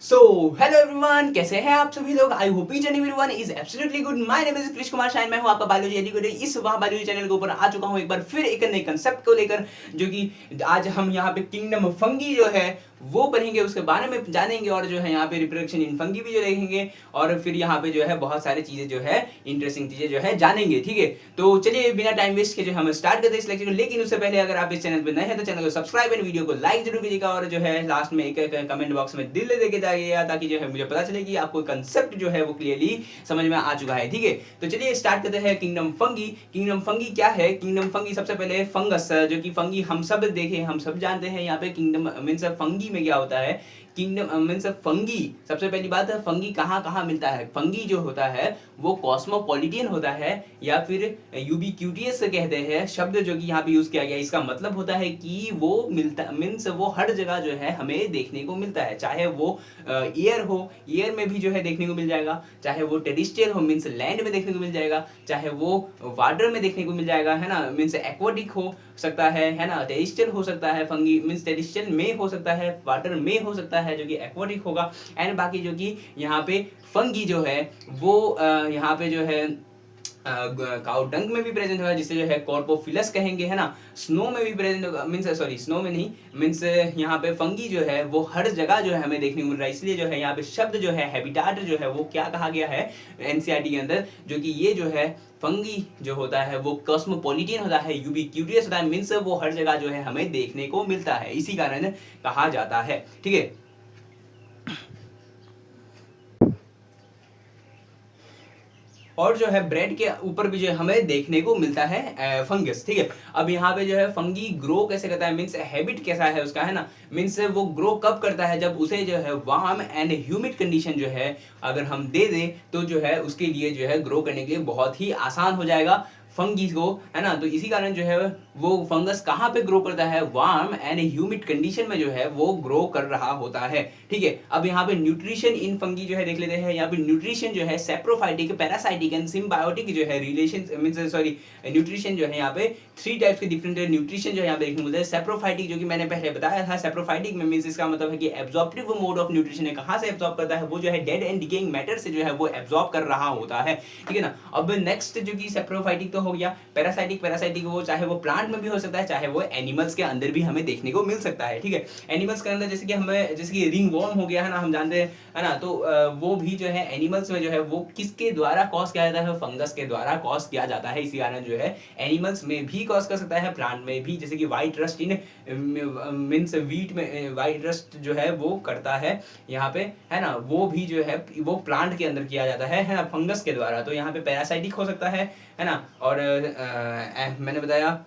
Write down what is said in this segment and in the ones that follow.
So hello everyone, कैसे हैं आप सभी लोग। I hope each and everyone is absolutely good. My name is Krishna Kumar shine, मैं हूं आपका बायोलॉजी एजुकेटर। इस वहाँ बायोलॉजी चैनल के ऊपर आ चुका हूं एक बार फिर एक नए कंसेप्ट को लेकर, जो कि आज हम यहाँ पे किंगडम फंगी जो है वो पढ़ेंगे, उसके बारे में जानेंगे और जो है यहाँ पे रिप्रोडक्शन इन फंगी भी जो देखेंगे और फिर यहाँ पे जो है बहुत सारी चीजें जो है इंटरेस्टिंग चीजें जो है जानेंगे। ठीक है, तो चलिए बिना टाइम वेस्ट के जो हम स्टार्ट करते हैं इस लेक्चर को। लेकिन उससे पहले अगर आप इस चैनल पर नए हैं तो चैनल को सब्सक्राइब एंड वीडियो को लाइक जरूर कीजिएगा और जो है लास्ट में एक कमेंट बॉक्स में दिल देके जाइएगा, ताकि जो है मुझे पता चले कि आपको कंसेप्ट जो है वो क्लियरली समझ में आ चुका है। ठीक है, तो चलिए स्टार्ट करते हैं किंगडम फंगी। किंगडम फंगी क्या है? किंगडम फंगी सबसे पहले फंगस, जो कि फंगी हम सब देखे, हम सब जानते हैं। यहाँ पे किंगडम मींस फंगी में क्या होता है, किंगडम मींस फंगी। सबसे पहली बात है, फंगी कहाँ कहाँ मिलता है। फंगी जो होता है वो कॉस्मोपॉलिटियन होता है या फिर यूबिक्यूटियस कहते हैं शब्द जो कि यहाँ पे यूज किया गया। इसका मतलब होता है कि वो मिलता मीन्स वो हर जगह जो है हमें देखने को मिलता है, चाहे वो एयर हो, एयर में भी जो है देखने को मिल जाएगा, चाहे वो टेरिस्ट्रियल हो मीन्स लैंड में देखने को मिल जाएगा, चाहे वो वाटर में देखने को मिल जाएगा, है ना, मीन्स एक्वाटिक हो सकता है ना, टेरिस्ट्रियल हो सकता है, फंगी मीन्स टेरिस्ट्रियल में हो सकता है, वाटर में हो सकता है जो कि एक्वाटिक होगा। एंड बाकी जो कि यहाँ पे फंगी जो है वो यहाँ पे जो है काउ डंग में भी प्रेजेंट होगा, जिसे जो है कॉर्पोफिलस कहेंगे, है ना। स्नो में भी प्रेजेंट होगा, मीन्स सॉरी स्नो में नहीं, मीन्स यहाँ पे फंगी जो है वो हर जगह जो है हमें देखने को मिल रहा है। इसलिए जो है यहाँ पे शब्द जो है हैबिटाट जो है वो क्या कहा गया है एनसीईआरटी के अंदर, जो कि ये जो है फंगी जो होता है वो कॉस्मोपॉलिटियन होता है, यूबिक्यूटियस होता है, मीन्स वो हर जगह जो है हमें देखने को मिलता है, इसी कारण कहा जाता है। ठीक है, और जो है ब्रेड के ऊपर भी जो है हमें देखने को मिलता है फंगस। ठीक है, अब यहाँ पे जो है फंगी ग्रो कैसे करता है, मीन्स हैबिट कैसा है उसका, है ना, मीन्स वो ग्रो कब करता है, जब उसे जो है वार्म एंड ह्यूमिड कंडीशन जो है अगर हम दे दें तो जो है उसके लिए जो है ग्रो करने के लिए बहुत ही आसान हो जाएगा फंगी को, है ना। तो इसी कारण जो है वो फंगस कहाँ पे ग्रो करता है, वार्म एंड ह्यूमिड कंडीशन में जो है वो ग्रो कर रहा होता है। ठीक है, अब यहाँ पे न्यूट्रिशन इन फंगी जो है देख लेते हैं। यहाँ पे न्यूट्रिशन जो है सेप्रोफाइटिक, पैरासाइटिक एंड सिम्बायोटिक जो है रिलेशन मींस सॉरी न्यूट्रिशन जो है यहाँ पे थ्री टाइप्स के डिफरेंट न्यूट्रिशन जो है यहाँ पे देखने को मिलता है। सेप्रोफाइटिक जो कि मैंने पहले बताया था, सेप्रोफाइटिक में मींस इसका मतलब है कि एब्जॉर्प्टिव मोड ऑफ न्यूट्रिशन है, कहाँ से एब्जॉर्ब करता है, वो जो है डेड एंड डिकेइंग मैटर से जो है वो एब्जॉर्ब कर रहा होता है। ठीक है ना। अब नेक्स्ट जो कि सेप्रोफाइटिक तो हो गया, पैरासाइटिक, पैरासाइटिक वो चाहे वो प्लांट में भी हो सकता है, चाहे वो एनिमल्स के अंदर भी हमें देखने को मिल सकता है। ठीक है, एनिमल्स के अंदर जैसे कि हमें जैसे कि रिंग वॉर्म हो गया, है ना, हम जानते हैं, है ना, तो वो भी जो है एनिमल्स में जो है वो किसके द्वारा कॉज किया जाता है, फंगस के द्वारा कॉज किया जाता है। इसी कारण जो है एनिमल्स में भी कॉज कर सकता है, प्लांट में भी, जैसे कि व्हाइट रस्ट इन मींस वीट में व्हाइट रस्ट जो है वो करता है यहाँ पे, है ना, वो भी जो है वो प्लांट के अंदर किया जाता है ना, फंगस के द्वारा। तो यहाँ पे पैरासाइटिक हो सकता है ना, और मैंने बताया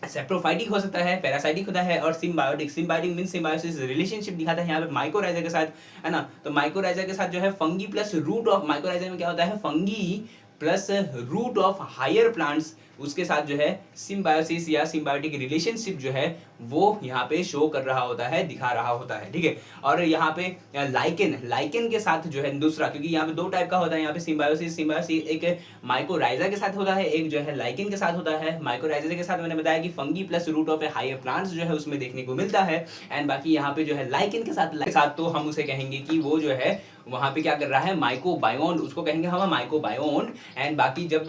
सेप्रोफाइटिक हो सकता है, पैरासाइटिक होता है, और symbiotic, symbiotic means symbiosis relationship दिखाता है यहाँ पे माइकोराइजा के साथ, है ना। तो माइकोराइजा के साथ जो है fungi plus root of, mycorrhiza में क्या होता है, fungi plus root of higher plants, उसके साथ जो है सिम्बायोसिस या सिम्बायोटिक रिलेशनशिप जो है वो यहाँ पे शो कर रहा होता है, दिखा रहा होता है। ठीक है, और यहाँ पे लाइकेन, लाइकेन के साथ जो है दूसरा, क्योंकि यहाँ पे दो टाइप का होता है यहाँ पे सिम्बायोसिस, सिम्बायोसिस एक माइकोराइजा के साथ होता है, एक जो है लाइकेन के साथ होता है। माइकोराइजा के साथ मैंने बताया कि fungi plus root of a higher plants जो है उसमें देखने को मिलता है। एंड बाकी यहाँ पे जो है लाइकेन के साथ तो हम उसे कहेंगे कि वो जो है वहां पे क्या कर रहा है, माइकोबायोन, उसको कहेंगे हम माइकोबायोन। एंड बाकी जब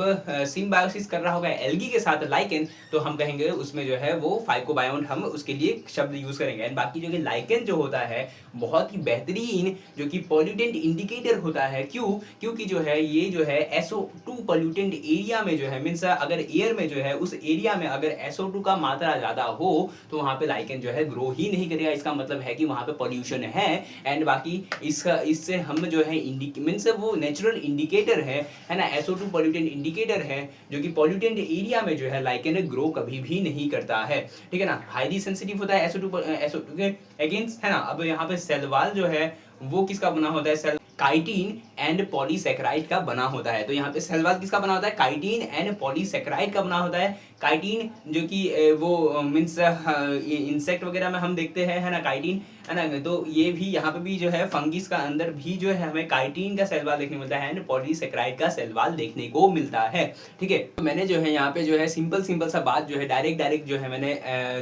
सिम्बायोसिस कर रहा होगा एल्गी के साथ लाइकेन, तो हम कहेंगे उसमें जो है वो फाइकोबायोन, हम उसके लिए शब्द यूज करेंगे। एंड बाकी जो कि लाइकेन जो होता है बहुत ही बेहतरीन जो कि पॉल्यूटेंट इंडिकेटर होता है। क्यों? क्योंकि जो है ये जो है SO2 पॉल्यूटेंट एरिया में जो है मींस अगर एयर में जो है उस एरिया में अगर SO2 का मात्रा ज्यादा हो तो वहां पे लाइकेन जो है ग्रो ही नहीं करेगा। इसका मतलब है कि वहां पे पॉल्यूशन है। एंड बाकी इससे हम जो है मींस वो नेचुरल इंडिकेटर है ना, SO2 पॉल्यूटेंट इंडिकेटर है, जो कि पॉल्यूटेंट एरिया में जो है लाइकेन ग्रो कभी भी नहीं करता है। ठीक है ना, हाईली सेंसिटिव होता है SO2 के अगेंस्ट, है ना। अब यहाँ पे सेल वॉल जो है वो किसका बना होता है, सेल काइटिन एंड पॉलीसेकेराइड का बना होता है। तो यहाँ पे सेल वॉल किसका बना होता है, काइटिन एंड पॉलीसेकेराइड का बना होता है। काइटिन जो कि वो मीन्स इंसेक्ट वगैरह में हम देखते हैं, है ना, काइटिन, है ना। तो ये भी यहाँ पे भी जो है फंगिस का अंदर भी जो है हमें काइटिन का सेल वॉल देखने को मिलता है एंड पॉलीसेकेराइड का सेल वॉल देखने को मिलता है, ठीक है। तो मैंने जो है यहाँ पे जो है सिंपल सा बात जो है डायरेक्ट जो है मैंने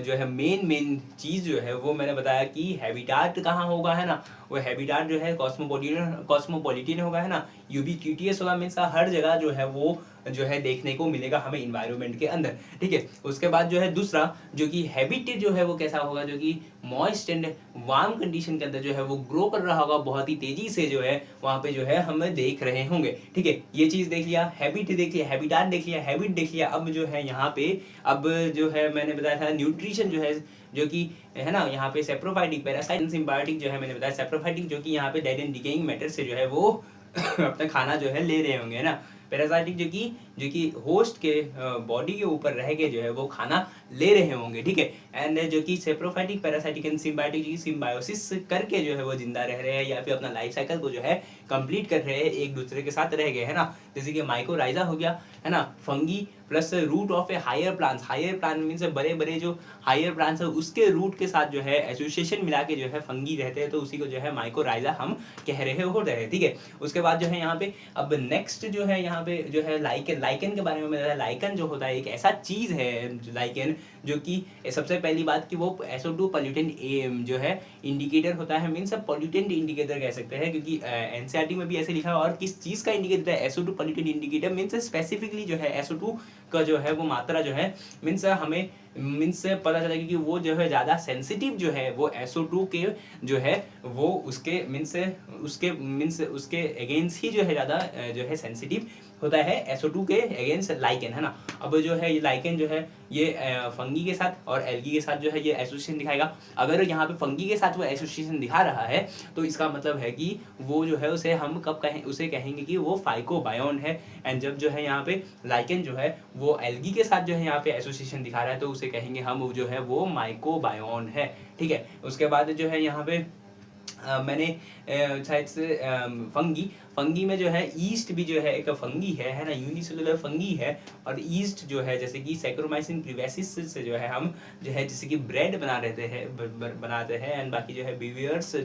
जो है मेन चीज जो है वो मैंने बताया कि हैबिटाट कहाँ होगा, है ना। वो हैबिटाट जो है कॉस्मोपॉलिटन होगा, है ना, यूबीक्यूटियस होगा, मीन्स हर जगह जो है वो जो है देखने को मिलेगा हमें इन्वायरमेंट के अंदर, ठीक है। उसके बाद जो है दूसरा जो कि हैबिटेट जो है वो कैसा होगा, जो कि मॉइस्ट एंड वार्म कंडीशन के अंदर जो है वो ग्रो कर रहा होगा, बहुत ही तेजी से जो है वहाँ पे जो है हम देख रहे होंगे, ठीक है। ये चीज देख लिया, हैबिट देख लिया, हैबिटाट देख लिया, हैबिट देख लिया। अब जो है यहाँ पे अब जो है मैंने बताया था न्यूट्रिशन जो है, जो कि है ना, यहाँ पे सेप्रोफाइटिक, पैरासाइट, सिम्बायोटिक जो है मैंने बताया सेप्रोफाइटिक, जो कि यहाँ पे डेड एंड डिकेइंग मैटर से जो है वो अपना खाना जो है ले रहे होंगे, है ना। पैरासाइटिक जो कि होस्ट के बॉडी के ऊपर रह के जो है वो खाना ले रहे होंगे, ठीक है। एंड जो कि सेप्रोफाइटिक, पैरासाइटिक एंड सिम्बायोटिक जो कि सिम्बायोसिस करके जो है वो जिंदा रह रहे हैं या फिर अपना लाइफ साइकिल को जो है कंप्लीट कर रहे हैं, एक दूसरे के साथ रह गए, है ना। जैसे कि माइकोराइजा हो गया, है ना, fungi plus root of a higher plants, higher plant means बड़े जो हायर प्लांट्स है उसके रूट के साथ जो है एसोसिएशन मिला के जो है फंगी रहते हैं, तो उसी को जो है माइकोराइजा हम कह रहे होते हैं, ठीक है। उसके बाद जो है यहाँ पे अब नेक्स्ट जो है यहाँ पे जो है लाइकन के बारे में बताया। लाइकन जो होता है एक ऐसा चीज है लाइकन, जो कि सबसे पहली बात कि वो SO2 पॉल्यूटेंट जो है इंडिकेटर होता है, मीन्स पॉल्यूटेंट इंडिकेटर कह सकते हैं, क्योंकि NCERT में भी ऐसे लिखा है। और किस चीज का इंडिकेटर है, SO2 pollutant indicator, means specifically जो है SO2 का जो है वो मात्रा जो है मीन्स हमें मीन्स पता चलेगा कि वो जो है ज़्यादा सेंसिटिव जो है वो SO2 के जो है वो उसके मीन्स उसके अगेंस्ट ही जो है ज़्यादा जो है सेंसिटिव होता है SO2 के अगेंस्ट लाइकेन, है ना। अब जो है ये लाइकेन जो है ये फंगी के साथ और एल्गी के साथ जो है ये एसोसिएशन दिखाएगा। अगर यहाँ पे फंगी के साथ वो एसोसिएशन दिखा रहा है तो इसका मतलब है कि वो जो है उसे हम कब कहें, उसे कहेंगे कि वो फाइकोबायोन है। एंड जब जो है यहाँ पे लाइकेन जो है वो एल्गी के साथ जो है यहाँ पे एसोसिएशन दिखा रहा है तो उसे कहेंगे हम जो है वो माइकोबायोन है, ठीक है। उसके बाद जो है यहाँ पे मैंने शायद से फंगी में जो है ईस्ट भी जो है एक फंगी है ना, यूनिसेलुलर फंगी है। और ईस्ट जो है जैसे कि सैक्रोमाइसिन प्रीवेसिस से जो है हम जो है जैसे कि ब्रेड बनाते हैं एंड बाकी जो है बिवियर्स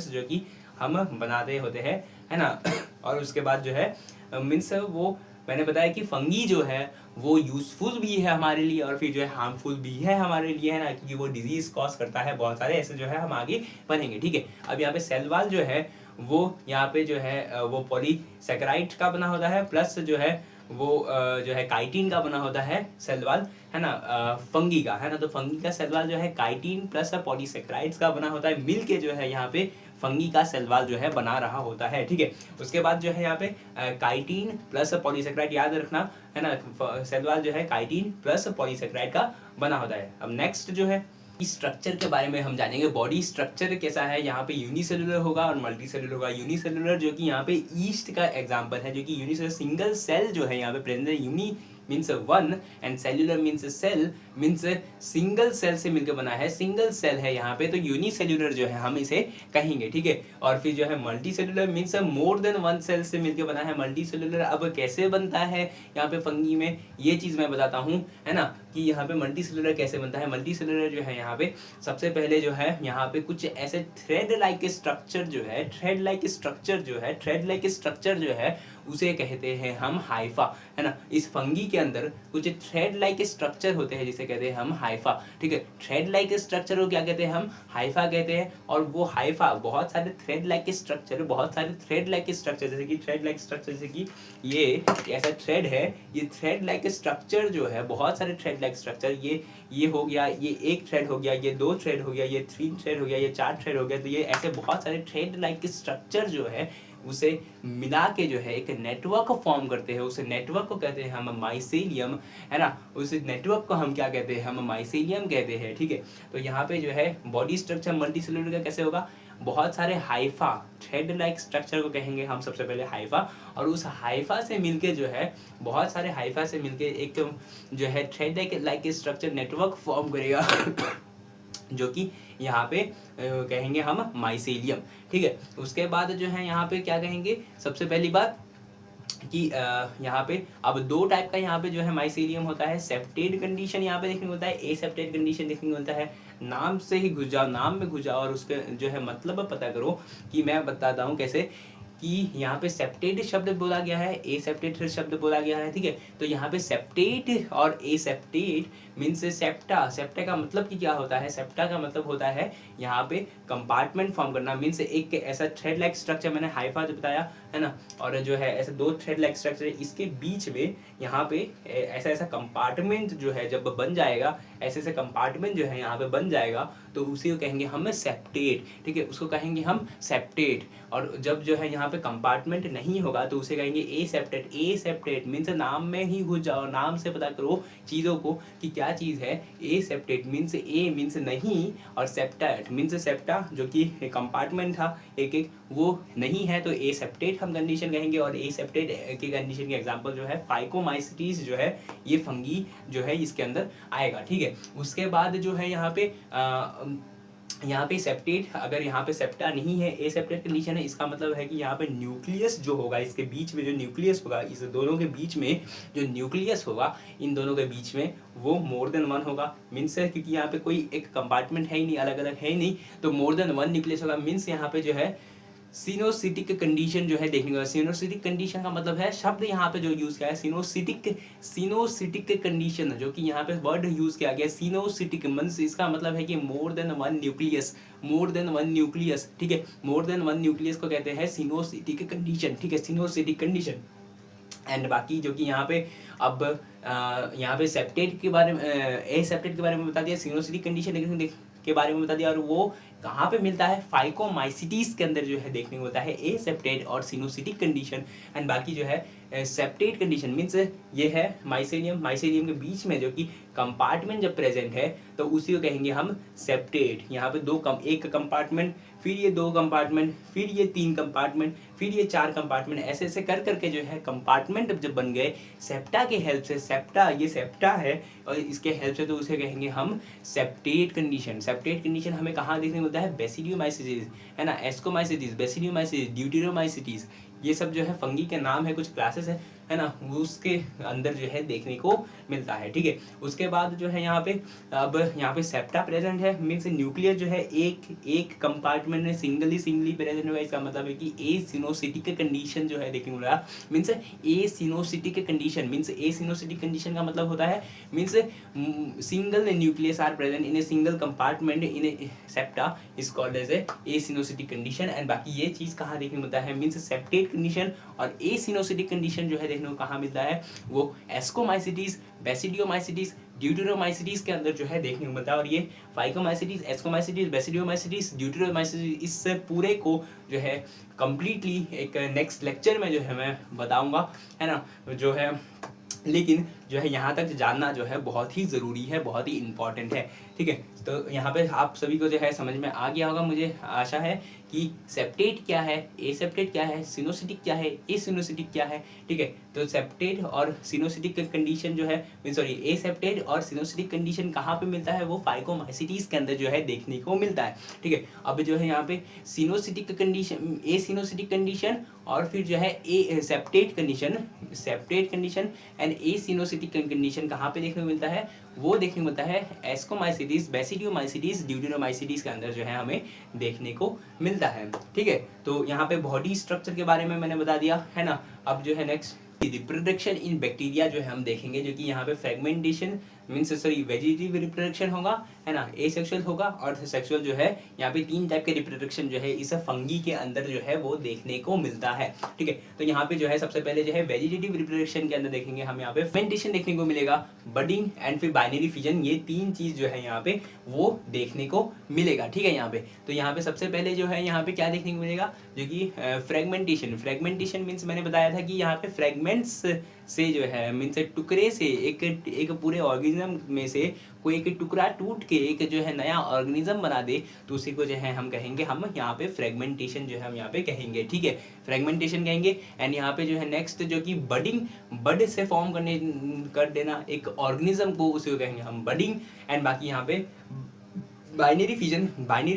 जो कि हम बनाते होते हैं, है ना। और उसके बाद जो है मीन्स वो मैंने बताया कि फंगी जो है वो यूजफुल भी है हमारे लिए और फिर जो है हार्मफुल भी है हमारे लिए, है ना, क्योंकि वो डिजीज कॉज करता है बहुत सारे ऐसे जो है हम आगे बढ़ेंगे, ठीक है। अब यहाँ पे सेल वॉल जो है वो यहाँ पे जो है वो पॉलीसेकेराइड का बना होता है प्लस जो है वो जो है काइटिन का बना होता है सेल वॉल, है ना, फंगी का, है ना। तो फंगी का सेल वॉल जो है काइटिन प्लस पॉलीसेकेराइड्स का बना होता है, मिल के जो है यहाँ पे फंगी का सेल वॉल जो है बना रहा होता है, ठीक है। उसके बाद जो है यहाँ पे काइटिन प्लस पॉलीसेकेराइड याद रखना, है ना, सेल वॉल जो है काइटिन प्लस पॉलीसेकेराइड का बना होता है। अब नेक्स्ट जो है स्ट्रक्चर के बारे में हम जानेंगे। बॉडी स्ट्रक्चर कैसा है, यहाँ पे यूनिसेलुलर होगा और मल्टी सेलुलर होगा। यूनिसेलुलर जो कि यहाँ पे ईस्ट का एग्जांपल है, जो कि यूनिसेलुलर सिंगल सेल जो है यहाँ पे प्रेजेंट है। Uni means one and cellular means cell, means single cell से मिलकर बना है, सिंगल सेल है यहाँ पे, तो यूनिसेल्यूलर जो है हम इसे कहेंगे, ठीक है। और फिर जो है multi cellular means more than one cell से मिलकर बना है मल्टी सेल्यूलर। अब कैसे बनता है यहाँ पे फंगी में, ये चीज़ मैं बताता हूँ, है ना, कि यहाँ पे मल्टी सेल्यूलर कैसे बनता है। मल्टी सेल्यूलर जो है यहाँ पे सबसे पहले जो है यहाँ पे कुछ ऐसे थ्रेड लाइक स्ट्रक्चर जो है उसे कहते हैं हम हाइफा, है ना। इस फंगी के अंदर कुछ थ्रेड लाइक स्ट्रक्चर होते हैं जिसे कहते हैं हम हाइफा, ठीक है। थ्रेड लाइक स्ट्रक्चर को क्या कहते हैं हम हाइफा कहते हैं। और वो हाइफा बहुत सारे थ्रेड लाइक स्ट्रक्चर जैसे कि थ्रेड लाइक स्ट्रक्चर जैसे कि ये ऐसा थ्रेड है, ये थ्रेड लाइक स्ट्रक्चर जो है बहुत सारे थ्रेड लाइक स्ट्रक्चर, ये हो गया, ये एक थ्रेड हो गया, ये दो थ्रेड हो गया, ये 3 थ्रेड हो गया, ये 4 थ्रेड हो गया। तो ये ऐसे बहुत सारे थ्रेड लाइक स्ट्रक्चर जो है उसे मिला के जो है एक नेटवर्क फॉर्म करते हैं। उसे नेटवर्क को कहते हैं हम माइसेलियम, है ना। उस नेटवर्क को हम क्या कहते हैं, हम माइसेलियम कहते हैं, ठीक है। तो यहाँ पे जो है बॉडी स्ट्रक्चर मल्टी सेलुलर का कैसे होगा, बहुत सारे हाइफा थ्रेड लाइक स्ट्रक्चर को कहेंगे हम सबसे पहले हाइफा। और उस हाइफा से मिलके जो है बहुत सारे हाइफा से मिलके एक जो है thread like structure network form करेगा जो कि यहाँ पे कहेंगे हम माइसेलियम, ठीक है। उसके बाद जो है यहाँ पे क्या कहेंगे, सबसे पहली बात कि यहाँ पे अब दो टाइप का यहाँ पे जो है माइसेलियम होता है। सेप्टेड कंडीशन यहाँ पे देखने को मिलता है, एसेप्टेड कंडीशन देखने को मिलता है। नाम से ही घुस जाओ, नाम में घुस जाओ और उसके जो है मतलब पता करो कि मैं बताता हूँ कैसे कि यहाँ पे सेप्टेड शब्द बोला गया है, एसेप्टेड शब्द बोला गया है, ठीक है। तो यहाँ पे सेप्टेड और एसेप्टेड मीन्स सेप्टा, सेप्टा का मतलब कि क्या होता है, सेप्टा का मतलब होता है यहाँ पे कंपार्टमेंट फॉर्म करना, मीन्स एक ऐसा थ्रेड लाइक स्ट्रक्चर, मैंने हाइफा जो बताया है ना, और जो है ऐसे दो थ्रेड लाइक स्ट्रक्चर है, इसके बीच में यहाँ पे ऐसा ऐसा कंपार्टमेंट जो है जब बन जाएगा, ऐसे ऐसे कंपार्टमेंट जो है यहाँ पे बन जाएगा, तो उसी को कहेंगे हम सेप्टेट, ठीक है, उसको कहेंगे हम सेप्टेट। और जब जो है यहाँ पे कंपार्टमेंट नहीं होगा तो उसे कहेंगे ए सेप्टेट। ए सेप्टेट मीन्स नाम में ही घुस जाओ, नाम से पता करो चीज़ों को कि क्या चीज़ है। A septate means A means नहीं, और सेप्टेट मीन्स सेप्टा जो कि कंपार्टमेंट था एक एक, वो नहीं है, तो ए सेप्टेट हम कंडीशन कहेंगे। और ए सेप्टेट की कंडीशन के एग्जांपल जो है फाइकोमाइसिटीज जो है, ये फंगी जो है इसके अंदर आएगा, ठीक है। उसके बाद जो है यहाँ पे सेप्टेट, अगर यहाँ पे सेप्टा नहीं है, ए सेप्टेट कंडीशन है, इसका मतलब है कि यहाँ पे न्यूक्लियस जो होगा, इसके बीच में जो न्यूक्लियस होगा, इस दोनों के बीच में जो न्यूक्लियस होगा, इन दोनों के बीच में वो मोर देन वन होगा। मीन्स है क्योंकि यहाँ पे कोई एक कंपार्टमेंट है ही नहीं, अलग अलग है ही नहीं, तो मोर देन वन न्यूक्लियस होगा। मीन्स यहाँ पे जो है सिनोसिटिक कंडीशन जो है देखने को। सिनोसिटिक कंडीशन का मतलब है, शब्द यहाँ पे जो यूज किया है सिनोसिटिक, सिनोसिटिक कंडीशन जो कि यहाँ पे वर्ड यूज किया गया सिनोसिटिक मींस, इसका मतलब है कि मोर देन वन न्यूक्लियस, मोर देन वन न्यूक्लियस, ठीक है, मोर देन वन न्यूक्लियस को कहते हैं सिनोसिटिक कंडीशन, ठीक है, सिनोसिटिक कंडीशन। एंड बाकी जो कि यहाँ पे अब यहाँ पे सेप्टेट के बारे में, ए सेप्टेट के बारे में बता दिया, सिनोसिटिक कंडीशन के बारे में बता दिया, और वो कहाँ पे मिलता है, फाइकोमाइसिटीज के अंदर जो है देखने को होता है ए सेप्टेट और सिनोसिटिक कंडीशन। एंड बाकी जो है सेप्टेट कंडीशन मीन्स ये है माइसेलियम, माइसेलियम के बीच में जो कि कंपार्टमेंट जब प्रेजेंट है तो उसी को कहेंगे हम सेप्टेट। यहाँ पे एक कंपार्टमेंट, फिर ये दो कंपार्टमेंट, फिर ये तीन कंपार्टमेंट, फिर ये चार कंपार्टमेंट, ऐसे ऐसे कर करके जो है कंपार्टमेंट जब बन गए सेप्टा के हेल्प से, सेप्टा ये सेप्टा है और इसके हेल्प से, तो उसे कहेंगे हम सेप्टेट कंडीशन। सेप्टेट कंडीशन हमें कहाँ देखने को मिलता है, बेसिडियोमाइसिटीज है ना, एस्कोमाइसिटीज, बेसिडियोमाइसिटीज, ड्यूटेरोमाइसिटीज, ये सब जो है फंगी के नाम है, कुछ क्लासेस है ना, उसके अंदर जो है देखने को मिलता है, ठीक है। उसके बाद जो है यहाँ पे अब यहाँ पे सेप्टा प्रेजेंट है, मीन्स न्यूक्लियस जो है एक कंपार्टमेंट में सिंगली प्रेजेंट होगा। इसका मतलब है कि ए सिनोसिटिक कंडीशन जो है देखने को मिला, means a coenocytic condition, means a coenocytic condition का मतलब होता है means single nucleus are present in a single compartment in a septa is called as a coenocytic condition. And बाकी ये चीज़ कहाँ देखने को मिलता है, मीन्स सेप्टेट कंडीशन और ए सिनोसिटिक कंडीशन जो है देखने को कहाँ मिलता है, वो एस्कोमाइसिटीज, बेसिडियोमाइसिटीज, ड्यूटेरोमाइसिटीज के अंदर जो है देखने को मिलता है। और ये फाइकोमाइसिटीज, एस्कोमाइसिटीज, बेसिडियोमाइसिटीज, ड्यूटेरोमाइसिटीज, इस पूरे को जो है कंप्लीटली एक नेक्स्ट लेक्चर में जो है मैं बताऊंगा, है ना, जो है लेकिन जो है यहाँ तक जानना जो है बहुत ही ज़रूरी है, बहुत ही इम्पॉर्टेंट है, ठीक है। तो यहाँ पे आप सभी को जो है समझ में आ गया होगा, मुझे आशा है कि सेप्टेट क्या है, ए सेप्टेट क्या है, सिनोसिटिक क्या है, ए सिनोसिटिक क्या है, ठीक है। तो सेप्टेट और सिनोसिटिक कंडीशन जो है ए सेप्टेट और सिनोसिटिक कंडीशन कहाँ पे मिलता है, वो फाइकोमाइसिटीज के अंदर जो है देखने को मिलता है, ठीक है। अब जो है यहाँ पे सिनोसिटिक कंडीशन, ए सिनोसिटिक कंडीशन और फिर जो है a septate condition and a coenocytic condition कहाँ पे देखने को मिलता है, वो देखने को मिलता है एस्कोमाइसिटीज, बेसिडियोमाइसिटीज, ड्यूटेरोमाइसिटीज के अंदर जो है हमें देखने को मिलता है, ठीक है। तो यहाँ पे बॉडी स्ट्रक्चर के बारे में मैंने बता दिया है ना। अब जो है नेक्स्ट रिप्रोडक्शन इन बैक्टीरिया जो है हम देखेंगे, जो कि यहाँ पे फ्रेगमेंटेशन मीन्स वेजिटेटिव रिप्रोडक्शन होगा, है ना, एसेक्सुअल होगा और सेक्सुअल जो है यहाँ पे तीन टाइप के रिप्रोडक्शन जो है इस फंगी के अंदर जो है वो देखने को मिलता है, ठीक है। तो यहाँ पे जो है सबसे पहले जो है वेजिटेटिव रिप्रोडक्शन के अंदर देखेंगे हम, यहाँ पे फर्मेंटेशन देखने को मिलेगा, बडिंग एंड फिर बाइनरी फिजन, ये तीन चीज जो है यहाँ पे वो देखने को मिलेगा, ठीक है। यहाँ पे तो यहाँ पे सबसे पहले जो है यहाँ पे क्या देखने को मिलेगा, जो कि फ्रेगमेंटेशन मीन्स मैंने बताया था कि यहाँ पे फ्रेगमेंट्स से जो है मीन्स टुकड़े से एक पूरे ऑर्गेनिज्म में से कोई एक टुकड़ा टूट के एक जो है नया ऑर्गेनिज्म बना दे, तो उसी को जो है हम कहेंगे, हम यहाँ पे फ्रेगमेंटेशन जो है हम यहाँ पे कहेंगे, ठीक है, फ्रेगमेंटेशन कहेंगे। एंड यहाँ पे जो है नेक्स्ट जो कि बड से फॉर्म कर देना एक ऑर्गेनिज्म को, उसी को कहेंगे हम बडिंग। एंड बाकी यहाँ पे बाइनरी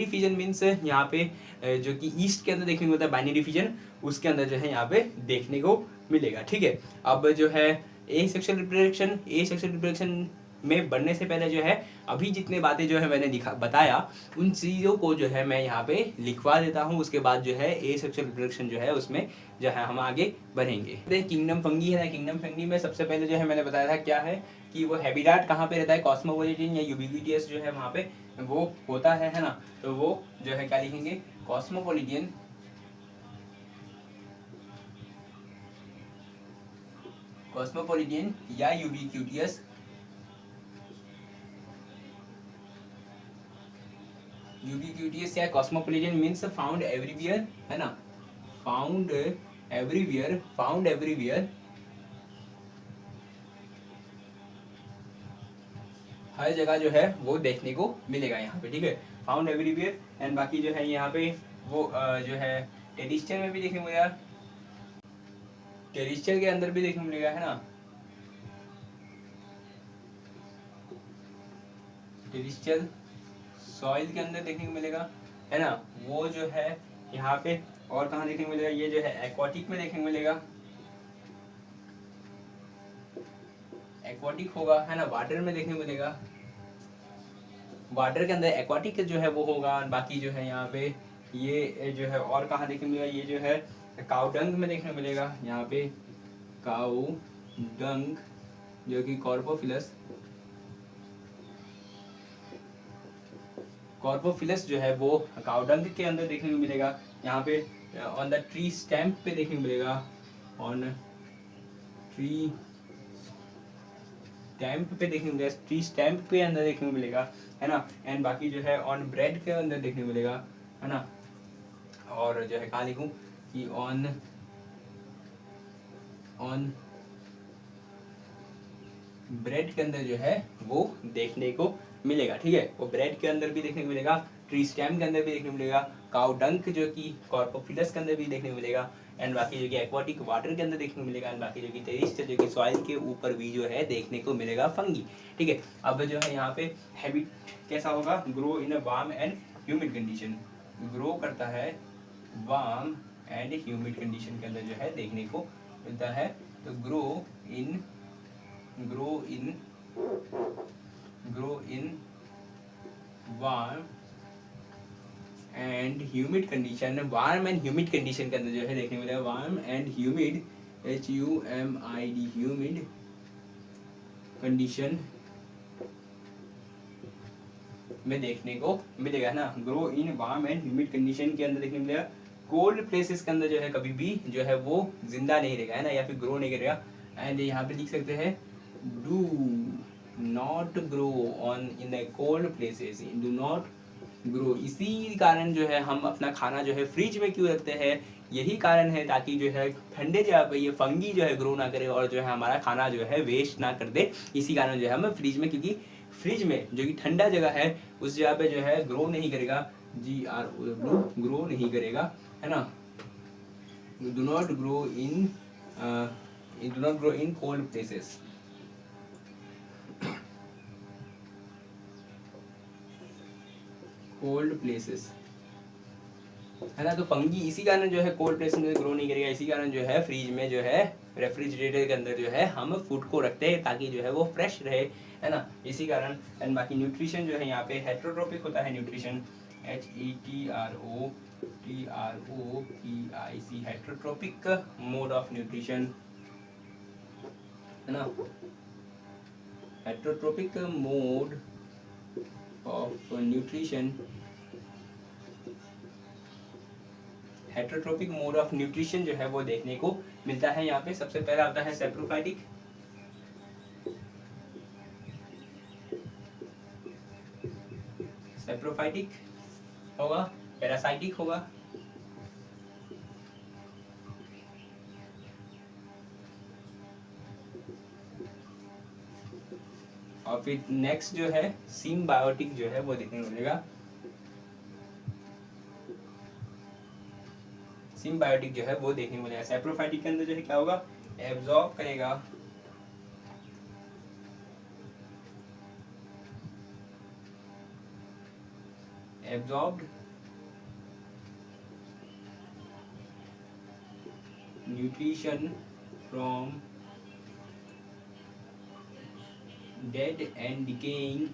फिजन मीन्स यहाँ पे जो कि ईस्ट के अंदर देखने को मिलता है बाइनरी फिजन, उसके अंदर जो है यहाँ पे देखने को मिलेगा। ठीक है, अब जो है ए सेक्सुअल रिप्रोडक्शन में बढ़ने से पहले जो है अभी जितने बातें जो है मैंने बताया उन चीज़ों को जो है मैं यहाँ पे लिखवा देता हूँ, उसके बाद जो है ए सेक्सुअल रिप्रोडक्शन जो है उसमें जो है हम आगे बढ़ेंगे। किंगडम फंगी है ना, किंगडम फंगी में सबसे पहले जो है मैंने बताया था क्या है कि वो हैबिटाट कहाँ पे रहता है, कॉस्मोपॉलिटन या यूबिक्विटियस जो है वहाँ पे वो होता है ना, तो वो जो है क्या लिखेंगे, कॉस्मोपॉलिटन या यूबिक्विटियस या कॉस्मोपॉलिटन मीन्स फाउंड एवरीवेयर है ना, फाउंड एवरीवेयर हर जगह जो है वो देखने को मिलेगा यहाँ पे। ठीक है, फाउंड एवरीवेयर। एंड बाकी जो है यहाँ पे वो जो है टेरिस्टर में भी देखने को मिलेगा, टेरिस्टर के अंदर भी देखने को मिलेगा है ना, टेरिस्टर सॉइल के अंदर देखने को मिलेगा है ना, वो जो है यहाँ पे। और कहाँ देखने को मिलेगा, ये जो है एक्वाटिक में देखने को मिलेगा, एक्वाटिक होगा है ना, वाटर में देखने को मिलेगा, वाटर के अंदर एक्वाटिक जो है वो होगा। बाकी जो है यहाँ पे ये जो है और कहाँ देखने को मिलेगा, ये जो है काउडंग में देखने को मिलेगा, यहाँ पे काउडंग जो कि कॉर्पोफिलस जो है वो काउडंग के अंदर देखने को मिलेगा। यहाँ पे ऑन द ट्री स्टैम्प पे देखने को मिलेगा, ऑन ट्री स्टैम्प पे देखने को मिलेगा, ट्री स्टैम्प पे अंदर देखने को मिलेगा है ना। एंड बाकी जो है ऑन ब्रेड के अंदर देखने को मिलेगा है ना। और जो है कहाँ लिखूँ कि ऑन ब्रेड के अंदर जो है वो देखने को मिलेगा। ठीक है, वो ब्रेड के अंदर भी देखने को मिलेगा, ट्री स्टैम के अंदर भी देखने को मिलेगा, काउ डंक जो कि कॉर्पोफिलस के अंदर भी देखने को मिलेगा। एंड बाकी जो कि एक्वाटिक वाटर के अंदर देखने को मिलेगा। एंड बाकी जो कि टेरिस्टर जो कि सॉइल के ऊपर भी जो है देखने को मिलेगा फंगी। ठीक है, अब जो है यहाँ पे हैबिट कैसा होगा, grow in a warm and humid condition, grow करता है वार्म एंड ह्यूमिड कंडीशन के अंदर जो है देखने को मिलता है। तो grow in warm and humid condition, warm and humid condition के अंदर जो है देखने को मिलेगा, warm and humid HUMID humid condition में देखने को मिलेगा है ना। Grow in warm and humid condition के अंदर देखने को मिलेगा। कोल्ड प्लेसेस के अंदर जो है कभी भी जो है वो जिंदा नहीं रहेगा है ना, या फिर ग्रो नहीं करेगा। एंड यहाँ पे लिख सकते हैं do not grow on in the cold places, do not grow. इसी कारण जो है हम अपना खाना जो है फ्रिज में क्यों रखते हैं, यही कारण है ताकि जो है ठंडे जगह पे ये फंगी जो है ग्रो ना करे और जो है हमारा खाना जो है वेस्ट ना कर दे। इसी कारण जो है हम फ्रिज में, क्योंकि फ्रिज में जो कि ठंडा जगह है उस जगह पे जो है ग्रो नहीं करेगा, ग्रो नहीं करेगा है ना। Do not grow in cold places. Cold places है ना, तो फंगी इसी कारण जो है कोल्ड प्लेस में ग्रो नहीं करेगा। इसी कारण जो है फ्रिज में जो है रेफ्रिजरेटर के अंदर जो है हम फूड को रखते हैं ताकि जो है वो फ्रेश रहे है ना, इसी कारण। एंड बाकी न्यूट्रिशन जो है यहाँ पे हेट्रोट्रोपिक होता है nutrition, HETROPIC, heterotrophic mode of nutrition है ना, heterotrophic mode of nutrition, heterotrophic mode of nutrition जो है वो देखने को मिलता है यहाँ पे। सबसे पहला आता है सेप्रोफाइटिक, सेप्रोफाइटिक होगा, पैरासाइटिक होगा, और फिर नेक्स्ट जो है सिम्बायोटिक जो है वो देखने को मिलेगा। सिम्बायोटिक जो है वो देखने को मिलेगा। सेप्रोफाइटिक के अंदर जो है क्या होगा, एब्जॉर्ब करेगा, absorbed nutrition from dead and decaying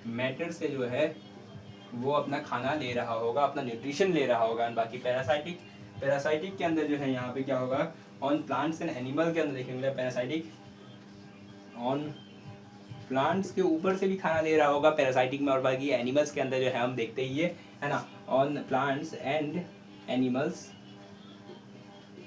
matter से जो है वो अपना खाना ले रहा होगा, अपना न्यूट्रिशन ले रहा होगा। बाकी पैरासाइटिक के अंदर जो है यहाँ पे क्या होगा, ऑन प्लांट्स एंड एनिमल के अंदर देखने मिलेगा पैरासाइटिक ऑन प्लांट्स के ऊपर से भी खाना ले रहा होगा पैरासाइटिक में, और बाकी एनिमल्स के अंदर जो है हम देखते ही है ना, ऑन प्लांट्स एंड एनिमल्स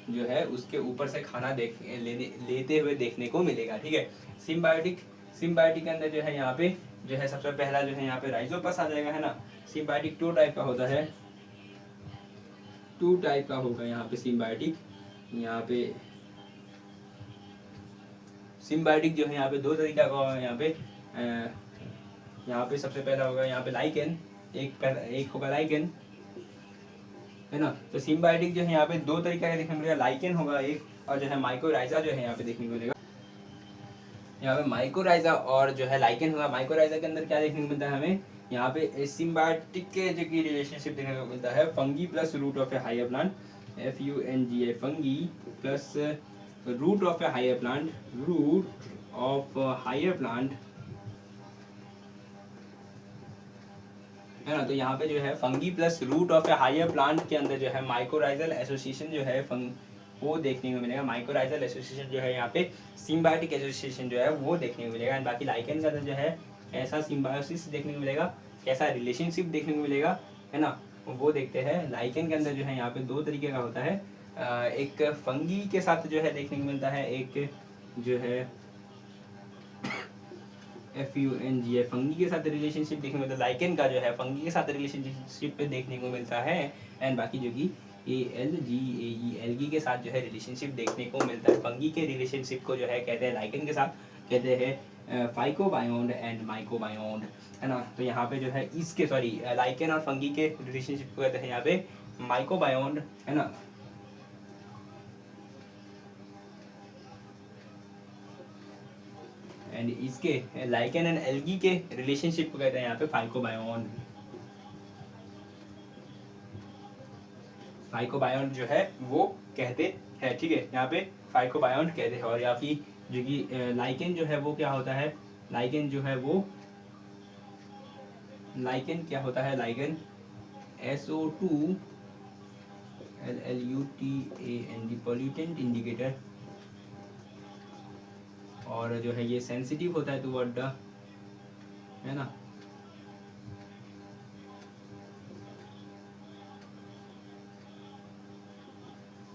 जो है उसके ऊपर से खाना लेते हुए देखने को मिलेगा। ठीक है। सिम्बायोटिक के अंदर जो है यहाँ पे जो है सबसे पहला जो है यहाँ पे राइजोपस आ जाएगा, है ना। सिम्बायोटिक टू टाइप का होता है, टू टाइप का होगा यहाँ पे सिम्बायोटिक। सिम्बायोटिक जो है यहाँ पे दो तरीका का होगा। यहाँ पे सबसे पहला होगा यहाँ पे लाइकेन, एक होगा लाइकेन, है ना। तो सिम्बायोटिक जो है यहाँ पे दो तरीका का देखने को मिलेगा, लाइकेन होगा एक, और जो है माइकोराइजा जो है यहाँ पे देखने को मिलेगा। यहाँ पे माइकोराइजा और जो है लाइकेन होगा। माइकोराइजा के अंदर क्या देखने को मिलता है हमें, यहाँ पे सिम्बायोटिक के जो की रिलेशनशिप देखने को मिलता है, fungi plus root of a higher plant, FUNGI, fungi plus root of a higher plant, root of higher plant, है ना। तो यहाँ पे जो है fungi plus root of a higher plant के अंदर जो है माइकोराइजल एसोसिएशन जो है वो देखने को मिलेगा। माइकोराइजल एसोसिएशन जो है यहाँ पे सिम्बायोटिक एसोसिएशन जो है वो देखने को मिलेगा। एंड बाकी लाइकेन का जो है ऐसा सिम्बायोसिस देखने को मिलेगा, कैसा रिलेशनशिप देखने को मिलेगा, है ना, वो देखते हैं। लाइकेन के अंदर जो है यहाँ पे दो तरीके का होता है, एक फंगी के साथ जो है देखने को मिलता है, एक जो है FUNGI फंगी के साथ रिलेशनशिप देखने को मिलता है। लाइकेन का जो है फंगी के साथ रिलेशनशिप देखने को मिलता है। एंड बाकी जो कि एल्गी के साथ जो है रिलेशनशिप देखने को मिलता है। फंगी के रिलेशनशिप को जो है कहते हैं लाइकेन के साथ कहते हैं फाइकोबायोन्ड एंड माइकोबायोन्ड, है ना। तो यहाँ पे जो है इसके लाइकेन और फंगी के रिलेशनशिप को कहते हैं यहाँ पे माइकोबायोन्ड, है ना। एंड इसके लाइकेन एंड एल्गी के रिलेशनशिप को कहते हैं यहाँ पे फाइकोबायोन्ड। फाइकोबायोन्ड जो है वो कहते हैं, ठीक है, यहाँ पे फाइकोबायोन्ड कहते हैं। और या फिर जो कि लाइकेन जो है वो क्या होता है, लाइकेन जो है वो लाइकेन क्या होता है, lichen SO2 LLUTAND pollutant indicator, और जो है ये सेंसिटिव होता है टुवर्ड द, है ना,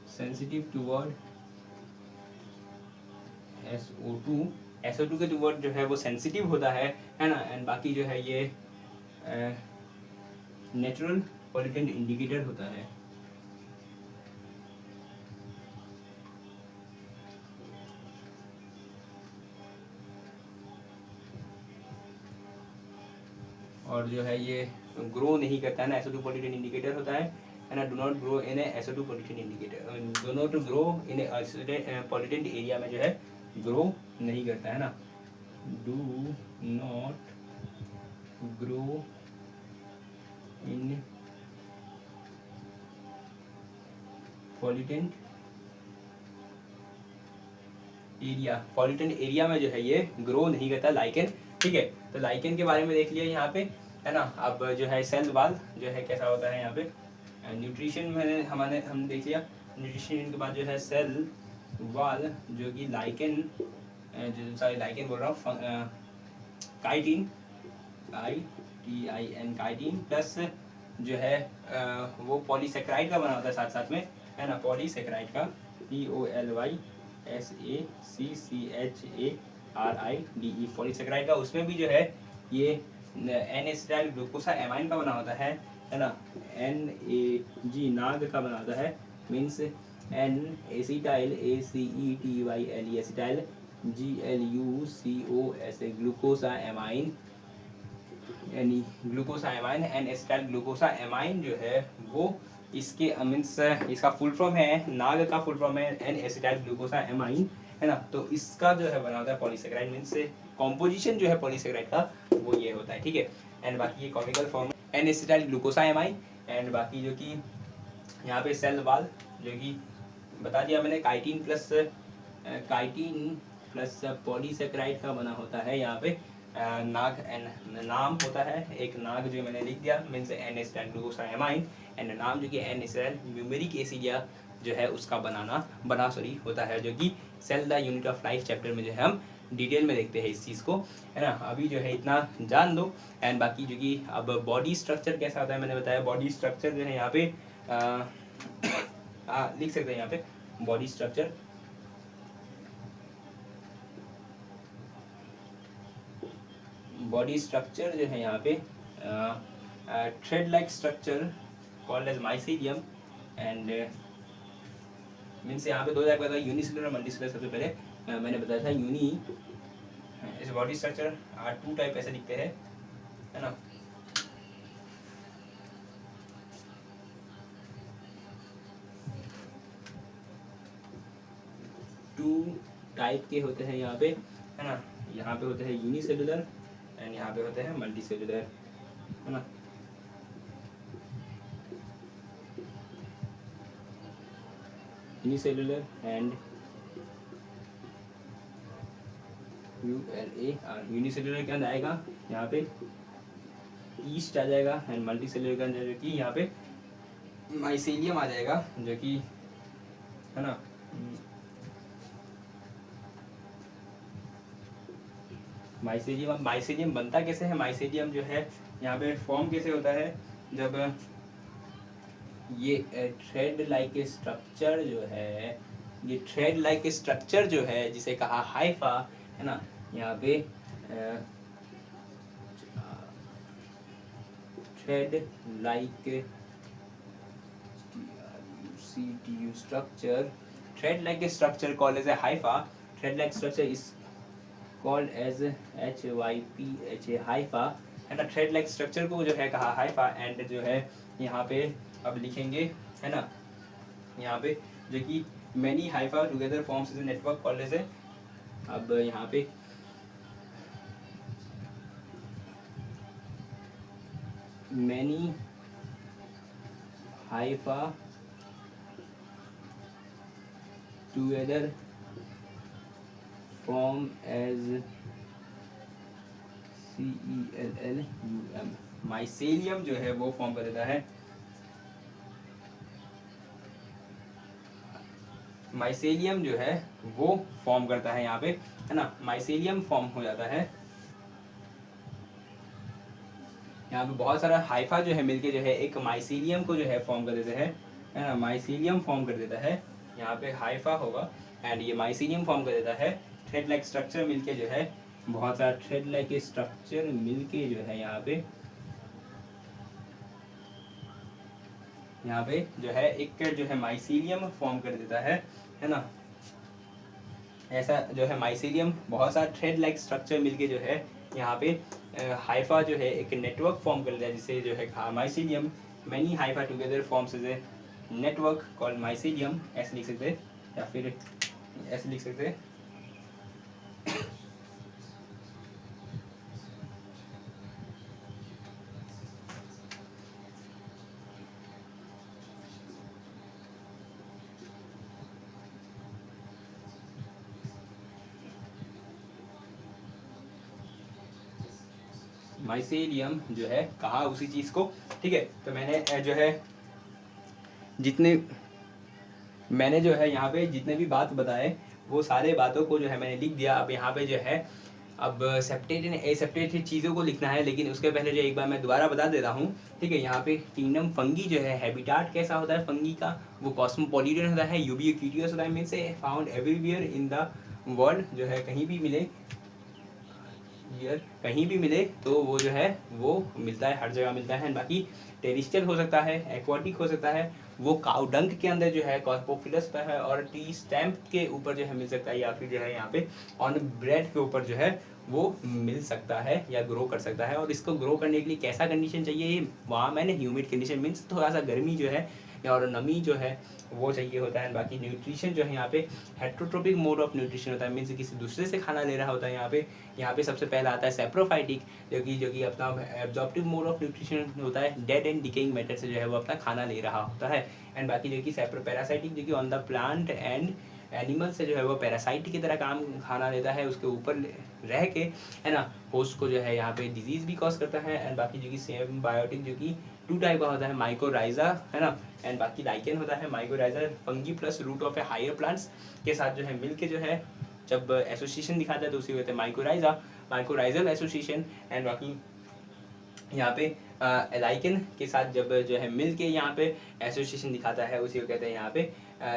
सेंसिटिव टुवर्ड SO2 के टुवर्ड जो है वो सेंसिटिव होता है ना। एंड बाकी जो है ये नेचुरल पॉल्यूटेंट इंडिकेटर होता है। और जो है ये ग्रो नहीं करता है ना, SO2 पॉल्यूटेंट इंडिकेटर होता है ना। Do not grow in SO2 pollutant indicator, do not grow in pollutant area में जो है ग्रो नहीं करता है ना। Do not grow in pollutant area में जो है ये ग्रो नहीं करता लाइकेन, ठीक है। तो लाइकेन के बारे में देख लिया यहाँ पे, है ना। अब जो है सेल वाल जो है कैसा होता है यहाँ पे, न्यूट्रिशन में हम देख लिया। न्यूट्रिशन के बाद जो है सेल वाल जो कि लाइकेन लाइकेन बोल रहा हूँ, काइटिन KITIN काइटिन प्लस जो है वो पॉलीसेक्राइड का बना होता है साथ में, है ना। पॉलीसेक्राइड का POLYSACCHARIDE पॉलीसेक्राइड का, उसमें भी जो है ये N-एसिटाइल ग्लूकोसा एमाइन का बना होता है ना। NAG नाग का बना होता है, means N acetyl ACETYLE acetyl GLUCOS glucosamine, यानी ग्लूकोसा एमाइन। N-एसिटाइल ग्लूकोसा एमाइन जो है वो इसके मीन्स इसका फुल फॉर्म है, नाग का फुल फॉर्म है N-एसिटाइल ग्लूकोसा एमाइन, है ना। तो इसका जो है बना होता है पॉलीसेक्राइड, मीन्स कॉम्पोजिशन जो है पॉलीसेकेराइड का वो ये होता है, ठीक है। एंड बाकी ये chemical form N acetyl glucosamine. And बाकी जो कि यहाँ पे सेल वाल जो कि बता दिया मैंने, काइटिन प्लस पॉलीसेकेराइड का बना होता है यहाँ पे। नाग एंड नाम होता है एक नाग जो मैंने लिख दिया, means N acetyl glucosamine. And नाम जो कि एन एसिटाइल म्यूमेरिक एसिड या जो है उसका बना होता है, जो कि cell the unit of life chapter में जो है हम डिटेल में देखते हैं इस चीज़ को, है ना। अभी जो है इतना जान लो। एंड बाकी जो कि अब बॉडी स्ट्रक्चर कैसा होता है मैंने बताया। बॉडी स्ट्रक्चर जो है यहाँ पे लिख सकते हैं यहाँ पे बॉडी स्ट्रक्चर। बॉडी स्ट्रक्चर जो है यहाँ पे thread like structure called as mycelium. And means यहाँ पे दो टाइप का था, यूनिसेलुलर मल्टीसेलुलर। सबसे पहले मैंने बताया था यूनी, इस बॉडी स्ट्रक्चर टू टाइप ऐसे दिखते हैं, है ना। टू टाइप के होते हैं यहाँ पे, है ना। यहाँ पे होते हैं यूनिसेलुलर एंड यहाँ पे होते हैं मल्टीसेलुलर, है ना। यूनिसेलुलर एंड यूनिसेलुलर के अंदर आएगा यहाँ पे ईस्ट आ जाएगा। एंड मल्टीसेलुलर के अंदर जो कि यहाँ पे माइसेलियम आ जाएगा, जो कि है ना। माइसेलियम बनता कैसे है? माइसेलियम जो है यहाँ पे फॉर्म कैसे होता है, जब ये थ्रेड लाइक स्ट्रक्चर जो है, ये थ्रेड लाइक स्ट्रक्चर जो है जिसे कहा हाइफा, है ना। यहाँ पे thread like structure, thread like structure called as a hypha. Thread like structure is called as HYPHA hypha, है ना। थ्रेड लाइक स्ट्रक्चर को जो है कहा हाइफा। एंड जो है यहाँ पे अब लिखेंगे, है ना, यहाँ पे जो कि many hypha together forms is network called as a. अब यहाँ पे many hypha together form as CELLUM। Mycelium जो है वो फॉर्म कर देता है, माइसेलियम जो है वो फॉर्म करता है यहाँ पे, है ना। माइसेलियम फॉर्म हो जाता है यहाँ पे। बहुत सारा हाइफा जो है मिलके जो है एक माइसेलियम को जो है फॉर्म कर देते हैं, है ना। माइसेलियम फॉर्म कर देता है यहाँ पे, हाइफा होगा एंड ये माइसेलियम फॉर्म कर देता है। थ्रेड लाइक स्ट्रक्चर मिलके जो है, बहुत सारा थ्रेड लाइक स्ट्रक्चर मिलके जो है यहाँ पे जो है एक जो है माइसेलियम फॉर्म कर देता है ना। ऐसा जो है माइसेलियम बहुत सारा थ्रेड लाइक स्ट्रक्चर मिलके जो है यहाँ पे हाइफा जो है एक नेटवर्क फॉर्म कर देता है, जिसे जो है कहा mycelium. Many hypha together forms is a network called mycelium, ऐसे लिख सकते हैं या फिर ऐसे लिख सकते हैं। माइसेलियम जो है कहा उसी चीज़ को, ठीक है। तो मैंने जो है मैंने जो है यहाँ पे जितने भी बात बताए वो सारे बातों को जो है मैंने लिख दिया। अब यहाँ पे जो है अब सेप्टेटेड एसेप्टेटेड चीज़ों को लिखना है, लेकिन उसके पहले जो एक बार मैं दोबारा बता देता हूँ, ठीक है। यहाँ पे किंगडम फंगी जो है, हैबिटाट कैसा होता है फंगी का, वो कॉस्मोपॉलिटन होता है, यूबिक्यूटियस होता है, means found everywhere in the world, जो है कहीं भी मिले, कहीं भी मिले तो वो जो है वो मिलता है, हर जगह मिलता है। बाकी टेरिस्टियल हो सकता है, एक्वाटिक हो सकता है, वो काउडंक के अंदर जो है कॉस्पोफिलस पर है, और टी स्टैम्प के ऊपर जो है मिल सकता है, या फिर जो है यहाँ पे ऑन ब्रेड के ऊपर जो है वो मिल सकता है या ग्रो कर सकता है। और इसको ग्रो करने के लिए कैसा कंडीशन चाहिए, वहाँ मैंने ह्यूमिड कंडीशन मीन्स थोड़ा सा गर्मी जो है और नमी जो है वो चाहिए होता है। बाकी न्यूट्रिशन जो है यहाँ पे हेट्रोट्रोपिक मोड ऑफ न्यूट्रिशन होता है, मीन्स किसी दूसरे से खाना ले रहा होता है। यहाँ पे सबसे पहला आता है सेप्रोफाइटिक, जो कि अपना एब्जॉर्प्टिव मोड ऑफ न्यूट्रिशन होता है, डेड एंड डिकेइंग मैटर से जो है वो अपना खाना ले रहा होता है। एंड बाकी जो कि सेप्रोपैरासाइटिक, जो कि on the plant and animal से जो है वो पैरासाइट की तरह काम खाना लेता है, उसके ऊपर रह के, है ना, होस्ट को जो है यहाँ पे डिजीज भी कॉज करता है। एंड बाकी जो कि सेम बायोटिक जो कि 2 टाइप का होता है, माइकोराइजा, है ना, एंड बाकी लाइकेन होता है। Mycorrhiza fungi plus root of a higher plants के साथ जो है मिल के जो है जब एसोसिएशन दिखाता है तो उसी को कहते हैं माइकोराइजा, माइकोराइजल एसोसिएशन। एंड बाकी यहाँ पे लाइकेन के साथ जब जो है मिल के यहाँ पे एसोसिएशन दिखाता है उसी को कहते हैं यहाँ पे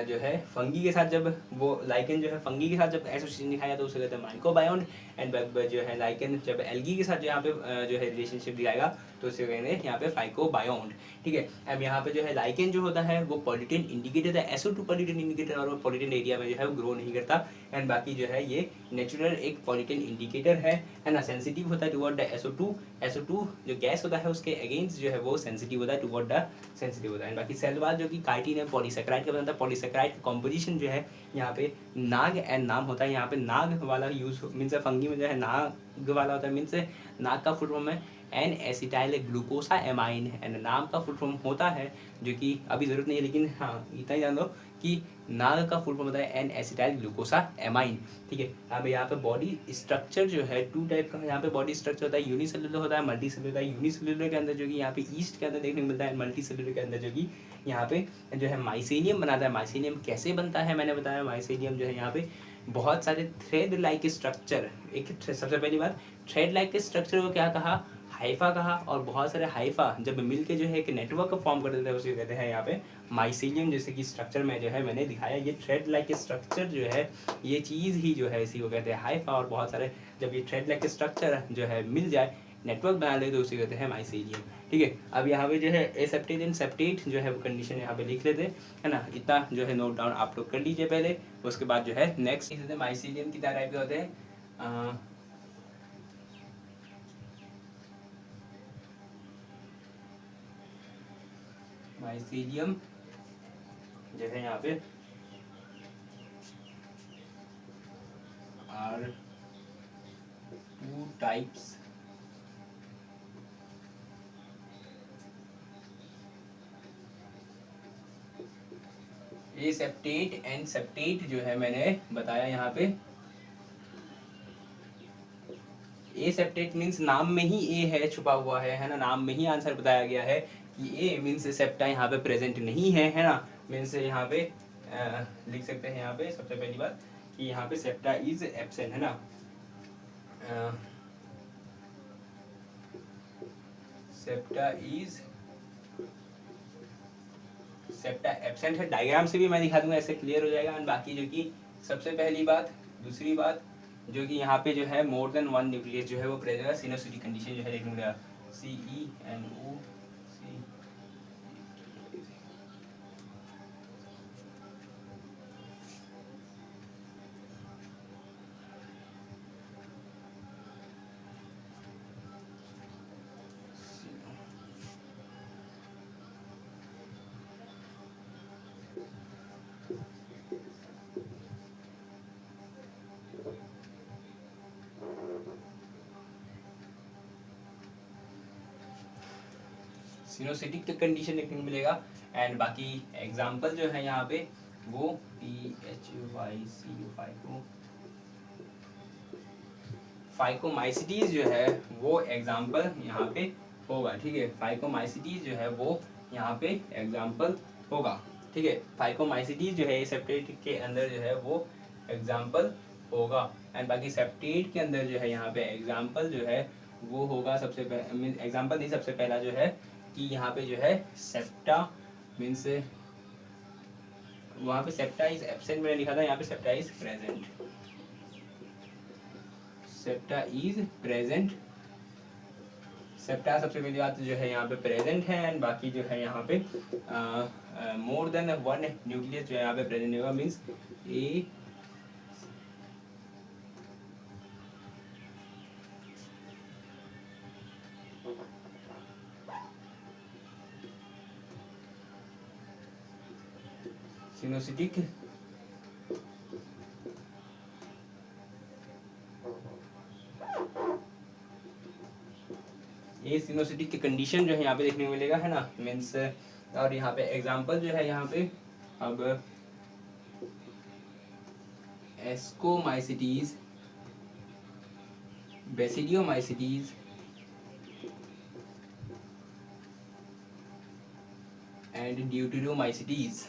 जो है फंगी के साथ, जब वो लाइकेन जो है फंगी के साथ जब एसोसिएशन दिखाया तो उसे कहते हैं माइकोबायोन्ड। एंड जो है लाइकेन जब एल्गी के साथ जो यहाँ पे जो है रिलेशनशिप दिखाएगा तो उसे कहते हैं यहाँ पे फाइकोबायोन्ड। ठीक है, अब यहाँ पे जो है लाइकेन जो होता है वो पॉलिटेंट इंडिकेटर है, SO2 पॉलिटेंट इंडिकेटर, और वो पॉलिटेंट एरिया में जो है वो ग्रो नहीं करता। एंड बाकी जो है ये नेचुरल एक पॉलिटेंट इंडिकेटर है ना, सेंसिटिव होता है टुवर्ड द SO2 जो गैस होता है उसके अगेंस्ट जो है वो सेंसिटिव होता है, टुवर्ड द सेंसिटिव होता है। बाकी सेल वाल जो कि काइटिन है पॉलीसेकेराइड का बनता है, पॉलीसेकेराइड का कॉम्पोजिशन जो है यहाँ पे नाग एंड नाम होता है। यहाँ पे नाग वाला यूज मीन्स फंगी में जो है नाग वाला होता है, मीन्स नाग का फुल फॉर्म है एन एसिटाइल ग्लूकोसा एमाइन, एंड नाम का फुल फॉर्म होता है, जो कि अभी जरूरत नहीं है लेकिन हाँ इतना ही जान लो कि नाग का फुल फॉर्म होता है एन एसिटाइल ग्लूकोसा एमाइन। ठीक है, अब यहाँ पे बॉडी स्ट्रक्चर जो है 2 टाइप का यहाँ पे बॉडी स्ट्रक्चर होता है, यूनिसेलुलर होता है, मल्टी सेलुलर होता है। यूनिसेलुलर के अंदर जो कि यहाँ पे ईस्ट के अंदर देखने को मिलता है, मल्टी सेलुलर के अंदर जो कि यहाँ पे जो है माइसेलियम बनाता है। माइसेलियम कैसे बनता है मैंने बताया, माइसेलियम जो है यहाँ पे बहुत सारे थ्रेड लाइक स्ट्रक्चर, एक सबसे पहली बात थ्रेड लाइक स्ट्रक्चर को क्या कहा, हाइफा कहा, और बहुत सारे हाइफा जब मिलके जो है एक नेटवर्क फॉर्म कर देते हैं उसे कहते हैं यहाँ पे माइसेलियम। जैसे कि स्ट्रक्चर में जो है मैंने दिखाया, ये थ्रेड लाइक स्ट्रक्चर जो है ये चीज़ ही जो है इसी को कहते हैं हाइफा। और बहुत सारे जब ये थ्रेड लाइक स्ट्रक्चर जो है मिल जाए, नेटवर्क बना ले, तो उसे कहते हैं माइसेलियम। ठीक है, अब यहाँ पे जो है एसेप्टेट एंड सेप्टेट जो है वो कंडीशन यहाँ पे लिख लेते है ना, इतना जो है नोट डाउन आप लोग कर लीजिए पहले। उसके बाद जो है नेक्स्ट माइसेलियम की टाइप के होते हैं, माइसेलियम जो है यहाँ पे are 2 types. Aseptate and septate जो है मैंने बताया यहाँ पे, एसेप्टेट मीन्स नाम में ही ए है छुपा हुआ है ना, नाम में ही आंसर बताया गया है कि ए मीन्स सेप्टा यहाँ पे प्रेजेंट नहीं है ना, मीन्स यहाँ पे लिख सकते हैं यहाँ पे सबसे पहली बात कि यहाँ पे सेप्टा इज एब्सेंट है ना, सेप्टा एब्सेंट है। डायग्राम से भी मैं दिखा दूंगा, ऐसे क्लियर हो जाएगा। एंड बाकी जो कि सबसे पहली बात, दूसरी बात जो कि यहाँ पे जो है मोर देन 1 न्यूक्लियस जो है वो प्रेजेंट है, सिनोसिटी कंडीशन जो है देखने मिलेगा, CENO सिनोसिटिक का कंडीशन देखने को मिलेगा। एंड बाकी एग्जांपल जो है यहाँ पे वो PHYCU फाइकोमाइसिटीज जो है वो एग्जांपल यहाँ पे होगा। ठीक है, फाइकोमाइसिटीज जो है वो यहाँ पे एग्जांपल होगा। ठीक है, फाइकोमाइसिटीज जो है सेप्टेट के अंदर जो है वो एग्जांपल होगा। एंड बाकी सेप्टेट के अंदर जो है यहाँ पे एग्जांपल जो है वो होगा, सबसे एग्जांपल नहीं, सबसे पहला जो है कि यहाँ पे जो है सेप्टा मीन्स वहाँ पे सेप्टा इज एब्सेंट मैंने लिखा था, यहाँ पे septa is present, septa is present. Septa सबसे पहली बात जो है यहाँ पे प्रेजेंट है। एंड बाकी जो है यहाँ पे मोर देन 1 न्यूक्लियस जो है यहाँ पे प्रेजेंट होगा, मीन्स ए सिनोसिटिक ए सिनोसिटिक की कंडीशन जो है यहाँ पे देखने को मिलेगा, है ना, मीन्स। और यहाँ पे एग्जांपल जो है यहाँ पे अब एस्कोमाइसिटीज, बेसिडियोमाइसिटीज एंड ड्यूटेरोमाइसिटीज।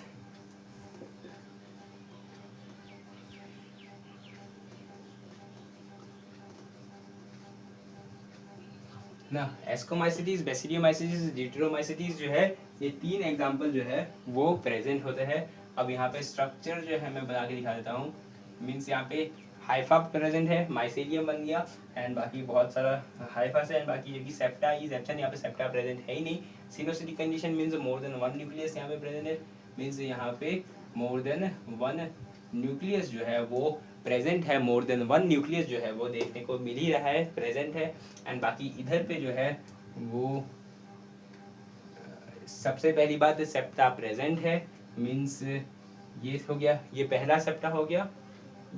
ना एस्कोमाइसिटीज, बेसिडियोमाइसिटीज, ड्यूटेरोमाइसिटीज जो है, ये 3 एग्जांपल जो है वो प्रेजेंट होते हैं। अब यहाँ पे स्ट्रक्चर जो है मैं बना के दिखा देता हूँ। मीन्स यहाँ पे हाइफा प्रेजेंट है, माइसेलियम बन गया, एंड बाकी बहुत सारा हाइफा से, एंड बाकी जो कि सेप्टा इज एब्सेंट, यहाँ पे सेप्टा प्रेजेंट है ही नहीं। Coenocytic condition means more than 1 nucleus यहाँ पे प्रेजेंट है, मीन्स यहाँ पे मोर देन 1 न्यूक्लियस जो है वो प्रेजेंट है, मोर देन 1 न्यूक्लियस जो है वो देखने को मिल ही रहा है, प्रेजेंट है। एंड बाकी इधर पे जो है वो सबसे पहली बात सेप्टा प्रेजेंट है, मीन्स ये हो गया, ये पहला सेप्टा हो गया,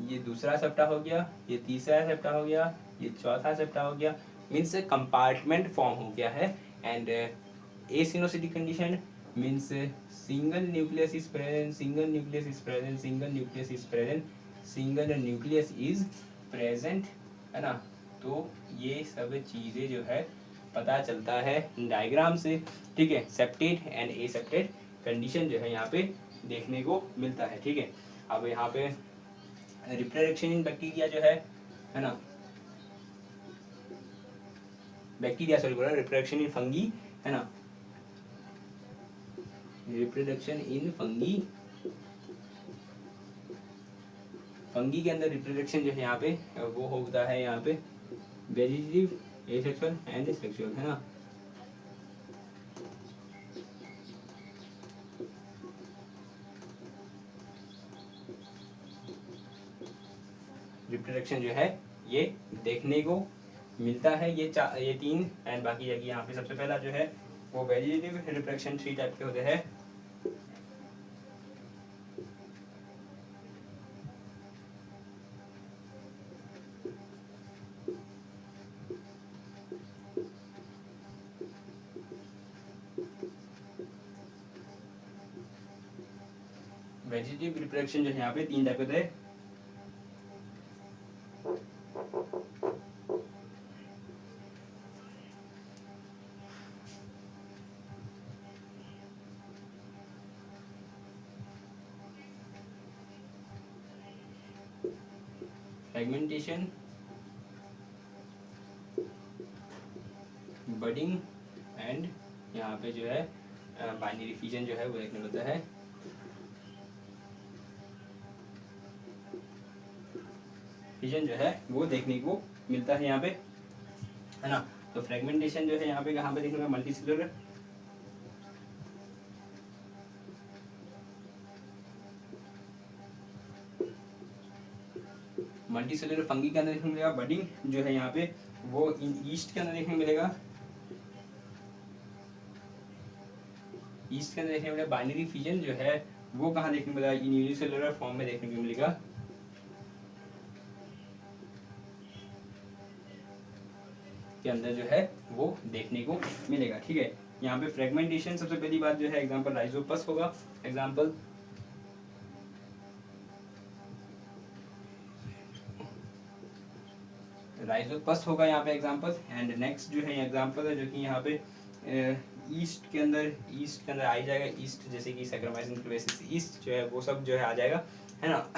ये दूसरा सेप्टा हो गया, ये तीसरा सेप्टा हो गया, ये चौथा सेप्टा हो गया, मीन्स कंपार्टमेंट फॉर्म हो गया है। And acoenocytic condition means single nucleus is present, single nucleus is present, single nucleus is present, single nucleus is present, है ना। तो ये सब चीज़ें जो है पता चलता है डायग्राम से, ठीक है। सेप्टेट एंड एसेप्टेट कंडीशन जो है यहाँ पे देखने को मिलता है, ठीक है। अब यहाँ पे रिप्रोडक्शन इन बैक्टीरिया जो है ना, बैक्टीरिया सॉरी बोला, रिप्रोडक्शन इन फंगी, है ना, रिप्रोडक्शन इन फंगी, फंगी के अंदर रिप्रोडक्शन जो है यहाँ पे वो होता है यहाँ पे वेजिटेटिव, एसेक्सुअल एंड सेक्सुअल, है ना। रिप्रोडक्शन जो है ये देखने को मिलता है, ये 3, एंड बाकी यहाँ पे सबसे पहला जो है वो वेजिटेटिव रिप्रोडक्शन 3 टाइप के होते हैं। वेजिटेटिव रिप्रोडक्शन जो है यहाँ पे 3 टाइप के होते हैं। फ्रेगमेंटेशन, बडिंग एंड यहाँ पे जो है बाइनरी फिजन जो है वो देखने को मिलता है। फिजन जो है वो देखने को मिलता है यहाँ पे, है ना। तो फ्रेगमेंटेशन जो है यहाँ पे कहाँ पे देखने को, मल्टीसेलुलर, मल्टीसेलुलर फंगी के अंदर देखने को मिलेगा। बडिंग जो है यहाँ पे वो इन ईस्ट के अंदर देखने को मिलेगा, ईस्ट के अंदर देखने को मिलेगा। बाइनरी फिजन जो है वो कहाँ देखने को मिलेगा, इन यूनिसेलुलर फॉर्म में देखने को मिलेगा। के अंदर जो है वो देखने को मिलेगा, ठीक है। यहाँ पे फ्रेगमेंटेशन सबसे पहली बात जो है एग्जांपल राइजोपस होगा, एग्जांपल राइजोपस होगा यहाँ पे एग्जांपल। एंड नेक्स्ट जो है एग्जांपल है जो कि यहाँ पे ईस्ट के अंदर आ जाएगा, ईस्ट जैसे कि सैक्रोमाइसिन क्लेवेसिस, ईस्ट जो है वो सब जो है आ जाएगा, है ना।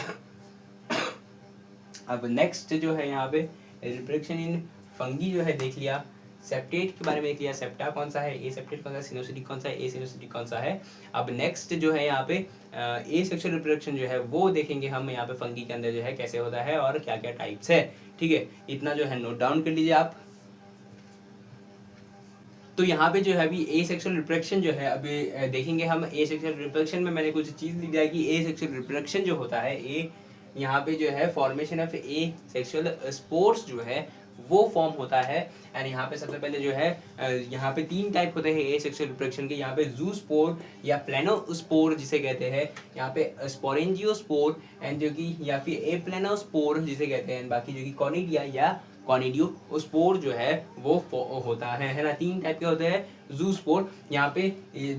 अब नेक्स्ट जो है यहाँ पे रिप्रोडक्शन इन फंगी जो है देख लिया, सेप्टेट के बारे में देख लिया, सेप्टा कौन सा है, ए सेप्टेट कौन सा है, सिनोसिटिक कौन सा है, ए सिनोसिटिक कौन सा है। अब नेक्स्ट जो है यहाँ पे ए सेक्सुअल रिप्रोडक्शन जो है वो देखेंगे हम यहाँ पे फंगी के अंदर जो है कैसे होता है और क्या क्या टाइप्स है, ठीक है। इतना जो है नोट डाउन कर लीजिए आप। तो यहाँ पे जो है अभी ए सेक्सुअल रिप्रोडक्शन जो है अभी देखेंगे हम। ए सेक्सुअल रिप्रोडक्शन में मैंने कुछ चीज़ लिख दिया कि ए सेक्सुअल रिप्रोडक्शन जो होता है, ए यहाँ पे जो है formation of A sexual spores जो है वो फॉर्म होता है। एंड यहाँ पे सबसे पहले जो है यहाँ पे 3 टाइप होते हैं एसेक्सुअल रिप्रोडक्शन के, यहाँ पे जूस्पोर या प्लेनोस्पोर जिसे कहते हैं, यहाँ पे स्पोरेंजियोस्पोर एंड जो कि या फिर एप्लेनोस्पोर जिसे कहते हैं, बाकी जो कि कॉनिडिया या कॉनिडियोस्पोर जो है वो होता है ना। 3 टाइप के होते हैं जूस्पोर। यहाँ पे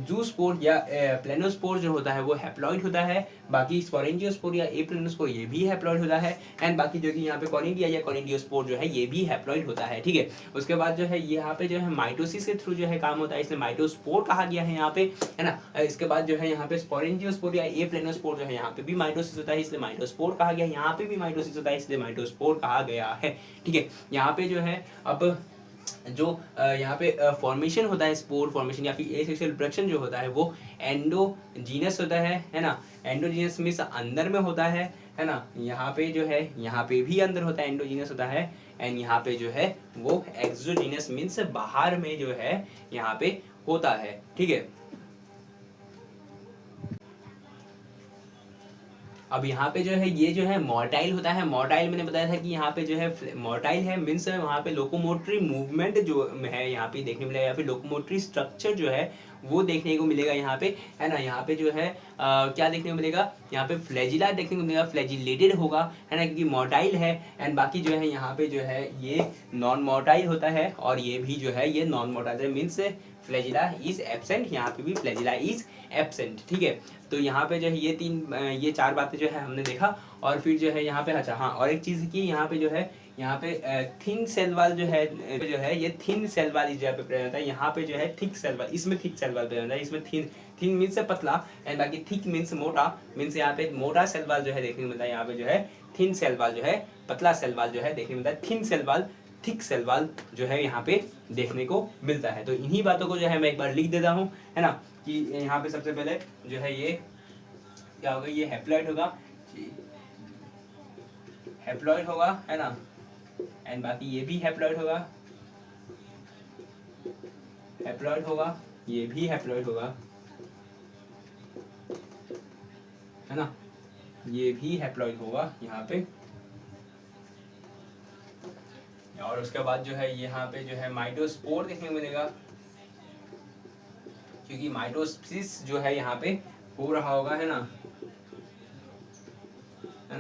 जूस्पोर या प्लेनोस्पोर जो होता है वो हैप्लॉइड होता है, बाकी स्पोरेंजियोस्पोर या एप्लेनोस्पोर ये भी हैप्लॉइड होता है, एंड बाकी जो कि यहाँ पे कॉनिडिया या कॉनिडियोस्पोर जो है ये भी हैप्लॉइड होता है, ठीक है। उसके बाद जो है यहाँ पे जो है माइटोसिस के थ्रू जो है काम होता है, इसलिए माइटोस्पोर कहा गया है यहाँ पे, है ना। इसके बाद जो है यहाँ पे स्पोरेंजियोस्पोर या एप्लेनोस्पोर जो है यहाँ पे भी माइटोसिस होता है, इसलिए माइटोस्पोर कहा गया है। यहाँ पे भी माइटोसिस होता है, इसलिए माइटोस्पोर कहा गया है, ठीक है। यहाँ पे जो है अब जो यहाँ पे फॉर्मेशन होता है, स्पोर फॉर्मेशन या फिर एसेक्सुअल रिप्रोडक्शन जो होता है वो एंडोजीनस होता है ना। एंडोजीनस मीन्स अंदर में होता है ना। यहाँ पे जो है यहाँ पे भी अंदर होता है, एंडोजीनस होता है, एंड यहाँ पे जो है वो एक्सोजीनस मीन्स बाहर में जो है यहाँ पे होता है, ठीक है। अब यहाँ पे जो है ये जो है मोटाइल होता है। मोटाइल मैंने बताया था कि यहाँ पे जो है मोटाइल है मीन्स वहाँ पे लोकोमोटरी मूवमेंट जो है यहाँ पे देखने मिलेगा, या फिर लोकोमोटरी स्ट्रक्चर जो है वो देखने को मिलेगा यहाँ पे, है ना। यहाँ पे जो है क्या देखने को मिलेगा, यहाँ पे फ्लैजिला देखने को मिलेगा, फ्लैजिलेटेड होगा, है ना, क्योंकि मोटाइल है। एंड बाकी जो है यहाँ पे जो है ये नॉन मोटाइल होता है, और ये भी जो है ये नॉन मोटाइल है मीन्स फ्लैजिला इज एब्सेंट, यहाँ पे भी फ्लैजिला इज एब्सेंट, ठीक है। तो यहाँ पे जो है ये 4 बातें जो है हमने देखा। और फिर जो है यहाँ पे अच्छा हाँ और एक चीज़ की यहाँ पे जो है यहाँ पे थिन सेल वाल जो है ये थिन सेल वाल इस जगह पे प्रेजेंट होता है। यहाँ पे जो है थिक सेल वाल, इसमें थिक सेल वाल प्रेजेंट है, इसमें थिन मीन्स पतला, एंड बाकी थिक मीन्स मोटा, मीन्स यहाँ पे मोटा सेल वाल जो है देखने को मिलता है। यहाँ पे जो है थिन सेल वाल जो है पतला सेल वाल जो है देखने को मिलता है, thin cell wall thick cell wall जो है यहाँ पे देखने को मिलता है। तो इन्हीं बातों को जो है मैं एक बार लिख देता हूँ, है ना, कि यहाँ पे सबसे पहले जो है ये क्या होगा, ये हैप्लॉइड होगा, हैप्लॉइड होगा, है ना, एंड बाकी ये भी हैप्लॉइड होगा, हैप्लॉइड होगा, ये भी हैप्लॉइड होगा, है ना, ये भी हैप्लॉइड होगा यहाँ पे। और उसके बाद जो है यहाँ पे जो है माइटोस्पोर देखने को मिलेगा, क्योंकि माइटोसिस जो है यहाँ पे हो रहा होगा, है ना,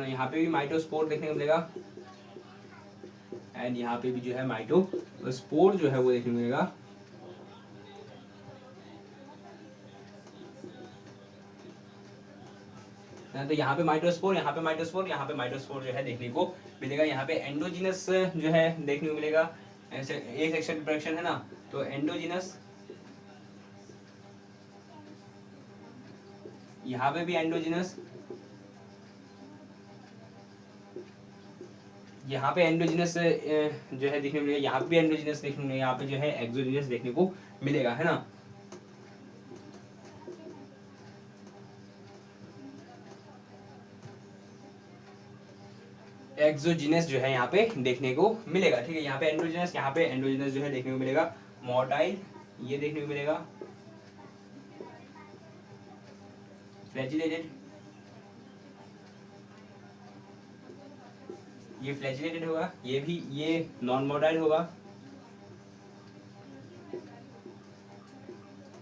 यहाँ पे भी माइटोस्पोर देखने को मिलेगा, एंड यहाँ पे भी जो है माइटोस्पोर जो है वो देखने को मिलेगा। तो यहाँ पे माइटोस्पोर, यहाँ पे माइटोस्पोर, यहाँ पे माइटोस्पोर जो है देखने को मिलेगा। यहाँ पे एंडोजीनस जो है देखने को मिलेगा, ऐसे एक सेक्शन रिप्रोडक्शन है ना, तो एंडोजीनस, यहाँ पे भी एंडोजीनस, यहाँ पे एंडोजीनस जो है देखने को मिलेगा, यहाँ पे भी एंडोजीनस देखने को मिलेगा, यहाँ पे जो है एक्सोजीनस देखने को मिलेगा, है ना। एक्सोजीनस जो है यहाँ पे देखने को मिलेगा, ठीक है। यहाँ पे एंडोजीनस जो है देखने को मिलेगा, मोटाइल ये देखने को मिलेगा, फ्लैजिलेटेड ये फ्लैजिलेटेड होगा, ये भी ये नॉन मोटाइल होगा,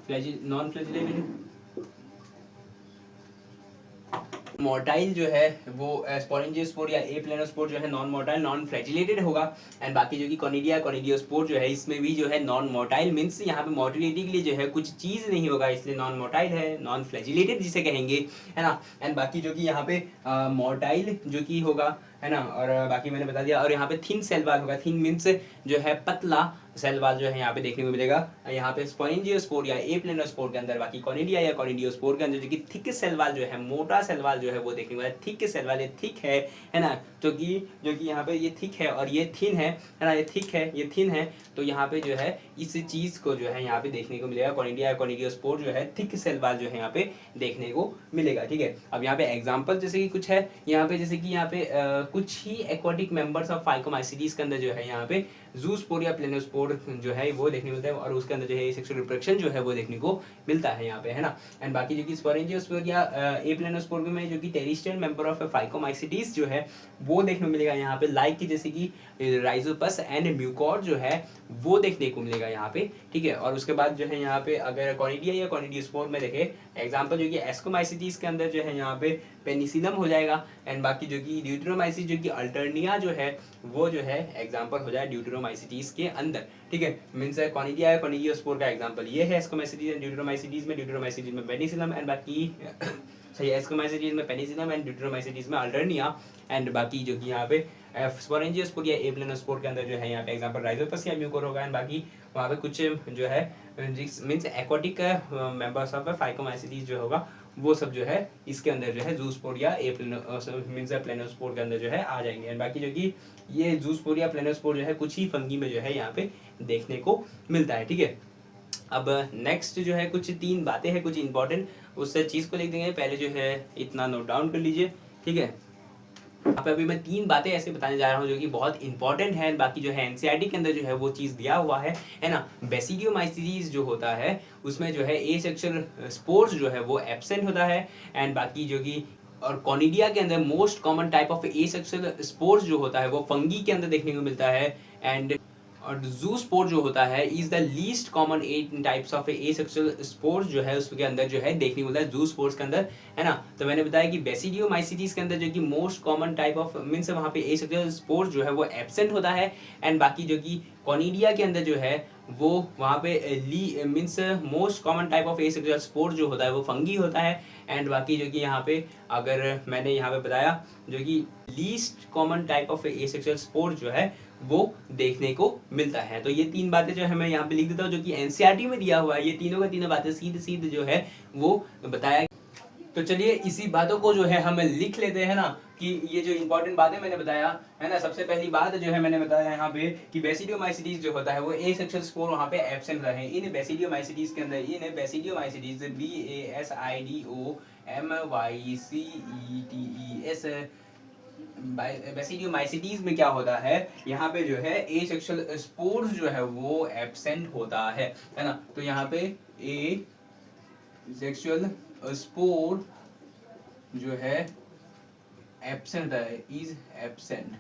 नॉन फ्लैजिलेटेड। मोटाइल जो है वो स्पोरेंजियोस्पोर या एप्लेनोस्पोर जो है नॉन मोटाइल नॉन फ्लैजिलेटेड होगा, एंड बाकी जो कि कॉनिडियोस्पोर जो है इसमें भी जो है नॉन मोटाइल मीन्स यहाँ पे मोटिलिटी के लिए जो है कुछ चीज़ नहीं होगा, इसलिए नॉन मोटाइल है, नॉन फ्लैजिलेटेड जिसे कहेंगे, है ना। एंड बाकी जो कि यहाँ पे मोटाइल जो कि होगा, है ना, और बाकी मैंने बता दिया। और यहाँ पे थिन सेल वाल होगा, थिन मीन्स जो है पतला सेल वाल जो है यहाँ पे देखने को मिलेगा। यहाँ पे स्पोरेंजियोस्पोर या एप्लेनोस्पोर के अंदर, बाकी कॉनिडिया या कॉनिडियोस्पोर के अंदर जो कि थिक सेल वाल जो है, मोटा सेल वाल जो है वो देखने को मिलेगा। थिक सेल वाल ये थिक है ना, तो कि जो कि यहाँ पे ये थिक है और ये थिन है ना, ये थिक है ये थिन है, तो यहाँ पे जो है इस चीज़ को जो है यहाँ पे देखने को मिलेगा। कॉनिडिया या कॉनिडियोस्पोर जो है थिक सेल वाल जो है यहाँ पे देखने को मिलेगा, ठीक है। अब यहाँ पे एग्जाम्पल जैसे कि कुछ है यहाँ पे, जैसे कि यहाँ पे कुछ ही एक्वाटिक मेंबर्स ऑफ फाइकोमाइसीडीज के अंदर जो है यहाँ पे जूस्पोर या प्लेनोस्पोर जो है वो देखने को मिलता है, और उसके अंदर जो है सेक्सुअल रिप्रोडक्शन जो है वो देखने को मिलता है यहाँ पे, है ना। एंड बाकी जो कि स्पोरेंजियोस्पोर या एप्लेनोस्पोर में जो कि टेरिस्ट्रियल मेंबर ऑफ फाइकोमाइसीटीज जो है वो देखने को मिलेगा यहाँ पे, लाइक की जैसे कि राइजोपस एंड म्यूकॉर जो है वो देखने को मिलेगा यहाँ पे, ठीक है। और उसके बाद जो है यहाँ पे अगर कॉनिडिया या कॉनिडियोस्पोर में देखें एग्जांपल जो कि एस्कोमाइसीटीज के अंदर जो है यहाँ पे पेनिसिलम हो जाएगा। एंड बाकी जो कि ड्यूटेरोमाइसिस जो कि अल्टरनिया जो है वो जो है एग्जांपल हो जाए ड्यूटेरोमाइसिटीज के अंदर, ठीक है। मींस कॉनिडिया या कॉनिडियोस्पोर का एग्जांपल ये है एस्कोमाइसीटीज एंड ड्यूटेरोमाइसिटीज में पेनिसिलम, एंड बाकी सही एस्कोमाइसीटीज में पेनिसिलम एंड ड्यूटेरोमाइसिटीज में अल्टरनिया। एंड बाकी जो कि यहाँ पे स्पोरेंजियोस्पोर या एप्लेनोस्पोर के अंदर जो है यहाँ पे एग्जांपल राइजोपस या म्यूकोर होगा। एंड बाकी वहाँ पे कुछ जो है मींस एक्वाटिक मेंबर्स ऑफ फाइकोमाइसीटीज जो होगा वो सब जो है इसके अंदर जो है जूस्पोर या मींस प्लेनोस्पोर के अंदर जो है आ जाएंगे। एंड बाकी जो कि ये जूस्पोर या प्लेनोस्पोर जो है कुछ ही फंगी में जो है यहाँ पे देखने को मिलता है, ठीक है। अब नेक्स्ट जो है कुछ 3 बातें हैं कुछ इंपॉर्टेंट, उस चीज़ को लिख देंगे, पहले जो है इतना नोट डाउन कर लीजिए, ठीक है। यहाँ पे अभी मैं 3 बातें ऐसे बताने जा रहा हूँ जो कि बहुत इंपॉर्टेंट है। बाकी जो है एनसीईआरटी के अंदर जो है वो चीज़ दिया हुआ है ना। बेसिडियोमाइसीटीज जो होता है उसमें जो है एसेक्सुअल स्पोर्स जो है वो एब्सेंट होता है। एंड बाकी जो कि और कॉनिडिया के अंदर most common type of asexual spores जो होता है वो फंगी के अंदर देखने को मिलता है। एंड और जूस्पोर जो होता है is the least common 8 types of asexual spores जो है उसके अंदर जो है देखने को मिलता है जूस्पोर्स के अंदर, है ना। तो मैंने बताया कि बेसिडियोमाइसीटीज के अंदर जो कि most common type of means वहाँ पे एसेक्सुअल स्पोर्स जो है वो एब्सेंट होता है। एंड बाकी जो कि कॉनिडिया के अंदर जो है वो वहाँ पे means most common type of asexual spores जो होता है वो फंगी होता है। एंड बाकी जो कि यहाँ पे अगर मैंने यहाँ पे बताया जो कि least common type of asexual spores जो है वो देखने को मिलता है। तो ये 3 बातें जो है मैं यहाँ पे लिख देता हूँ जो कि एनसीईआरटी में दिया हुआ है, ये तीनों का तीनों बातें सीधे जो है वो बताया। तो चलिए इसी बातों को जो है हम लिख लेते हैं ना, कि ये जो इंपॉर्टेंट बातें मैंने बताया है ना। सबसे पहली बात जो है मैंने बताया यहाँ पे कि बेसिडियोमाइसीटीज जो होता है वो एसेक्सुअल स्पोर वहाँ पे एब्सेंट होता है। इन बेसिडियोमाइसीटीज के अंदर इन बेसिडियोमाइसीटीज BASIDOMYCETES बेसिडियोमाइसीटीज में क्या होता है यहाँ पे जो है एसेक्सुअल स्पोर्स जो है वो एब्सेंट होता है ना। तो यहाँ पे एसेक्सुअल स्पोर जो है एब्सेंट है, इज एब्सेंट,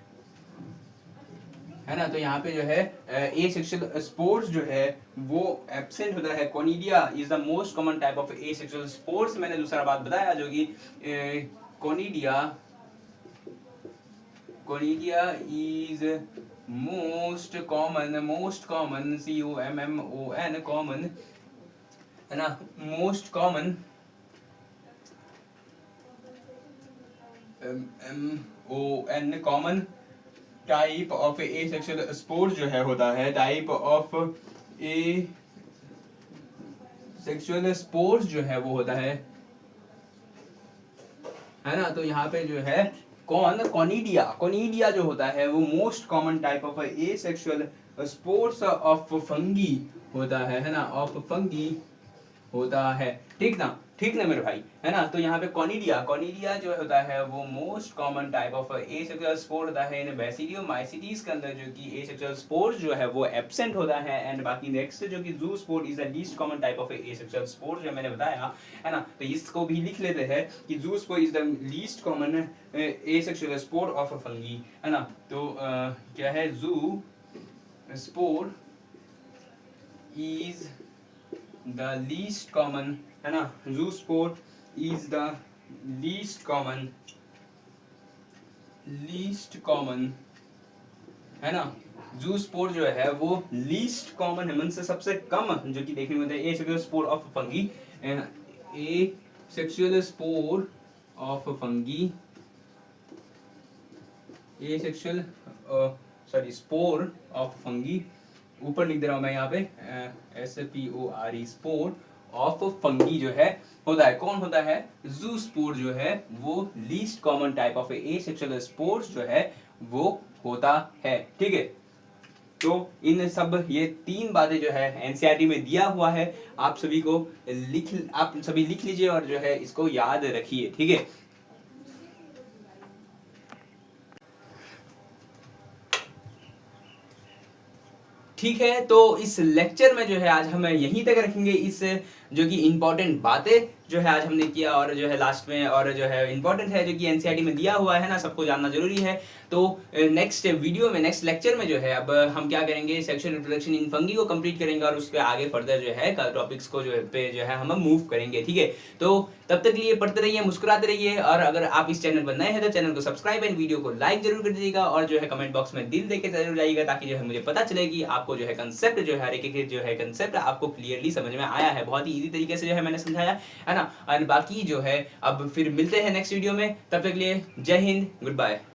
है ना। तो यहाँ पे जो है एसेक्सुअल स्पोर्स जो है वो एब्सेंट होता है। Conidia is the most common type of asexual spores, मैंने दूसरा बात बताया जो कि conidia is most common COMMON common, है ना, most common MON common type of asexual spores जो है होता है, टाइप ऑफ एसेक्सुअल स्पोर्स जो है वो होता है ना। तो यहाँ पे जो है कॉनिडिया जो होता है वो most common type of asexual spores of fungi होता है ना, ऑफ फंगी होता है, ठीक ना मेरे भाई, है ना। तो यहाँ पे कॉनिडिया जो होता है वो most common type of asexual spore होता है इन बेसिडियोमाइसीटीज के अंदर जो कि एसेक्सुअल स्पोर जो है वो एब्सेंट होता है। एंड बाकी नेक्स्ट जो कि zoospore is the least common type of asexual spore जो मैंने बताया, है ना। तो इसको भी लिख लेते हैं कि zoospore is the least common asexual spore of fungi, है ना। तो क्या है, जू spore is the least common, है ना, zoospore is the least common, है ना। जूस्पोर जो है वो लीस्ट कॉमन है, मतलब सबसे कम जो कि देखने को मिलता है asexual spore of fungi, asexual spore of fungi, asexual spore of fungi, ऊपर लिख दे रहा हूं मैं यहाँ पे SPORE स्पोर ऑफ फंगी जो है होता है। कौन होता है, जूस्पोर जो है वो least common type of asexual spores जो है वो होता है, ठीक है। तो इन सब ये 3 बातें जो है एनसीईआरटी में दिया हुआ है, आप सभी लिख लीजिए और जो है इसको याद रखिए, ठीक है। ठीक है, तो इस लेक्चर में जो है आज हम यहीं तक रखेंगे। इस जो कि इम्पोर्टेंट बातें जो है आज हमने किया, और जो है लास्ट में और जो है इम्पोर्टेंट है, जो कि एनसीईआरटी में दिया हुआ है ना, सबको जानना जरूरी है। तो नेक्स्ट वीडियो में, नेक्स्ट लेक्चर में जो है अब हम क्या करेंगे, सेक्सुअल रिप्रोडक्शन इन फंगी को कंप्लीट करेंगे, और उसके आगे फर्दर जो है टॉपिक्स को जो है हम मूव करेंगे। ठीक है, तो तब तक के लिए पढ़ते रहिए, मुस्कुराते रहिए, और अगर आप इस चैनल पर नए हैं तो चैनल को सब्सक्राइब एंड वीडियो को लाइक जरूर कर दीजिएगा, और जो है कमेंट बॉक्स में दिल देके जरूर जाइएगा, ताकि जो है मुझे पता चले कि आपको जो है कंसेप्ट जो है हर एक जो है कंसेप्ट आपको क्लियरली समझ में आया है। बहुत ही इजी तरीके से जो है मैंने समझाया है ना। और बाकी जो है अब फिर मिलते हैं नेक्स्ट वीडियो में, तब तक के लिए जय हिंद, गुड बाय।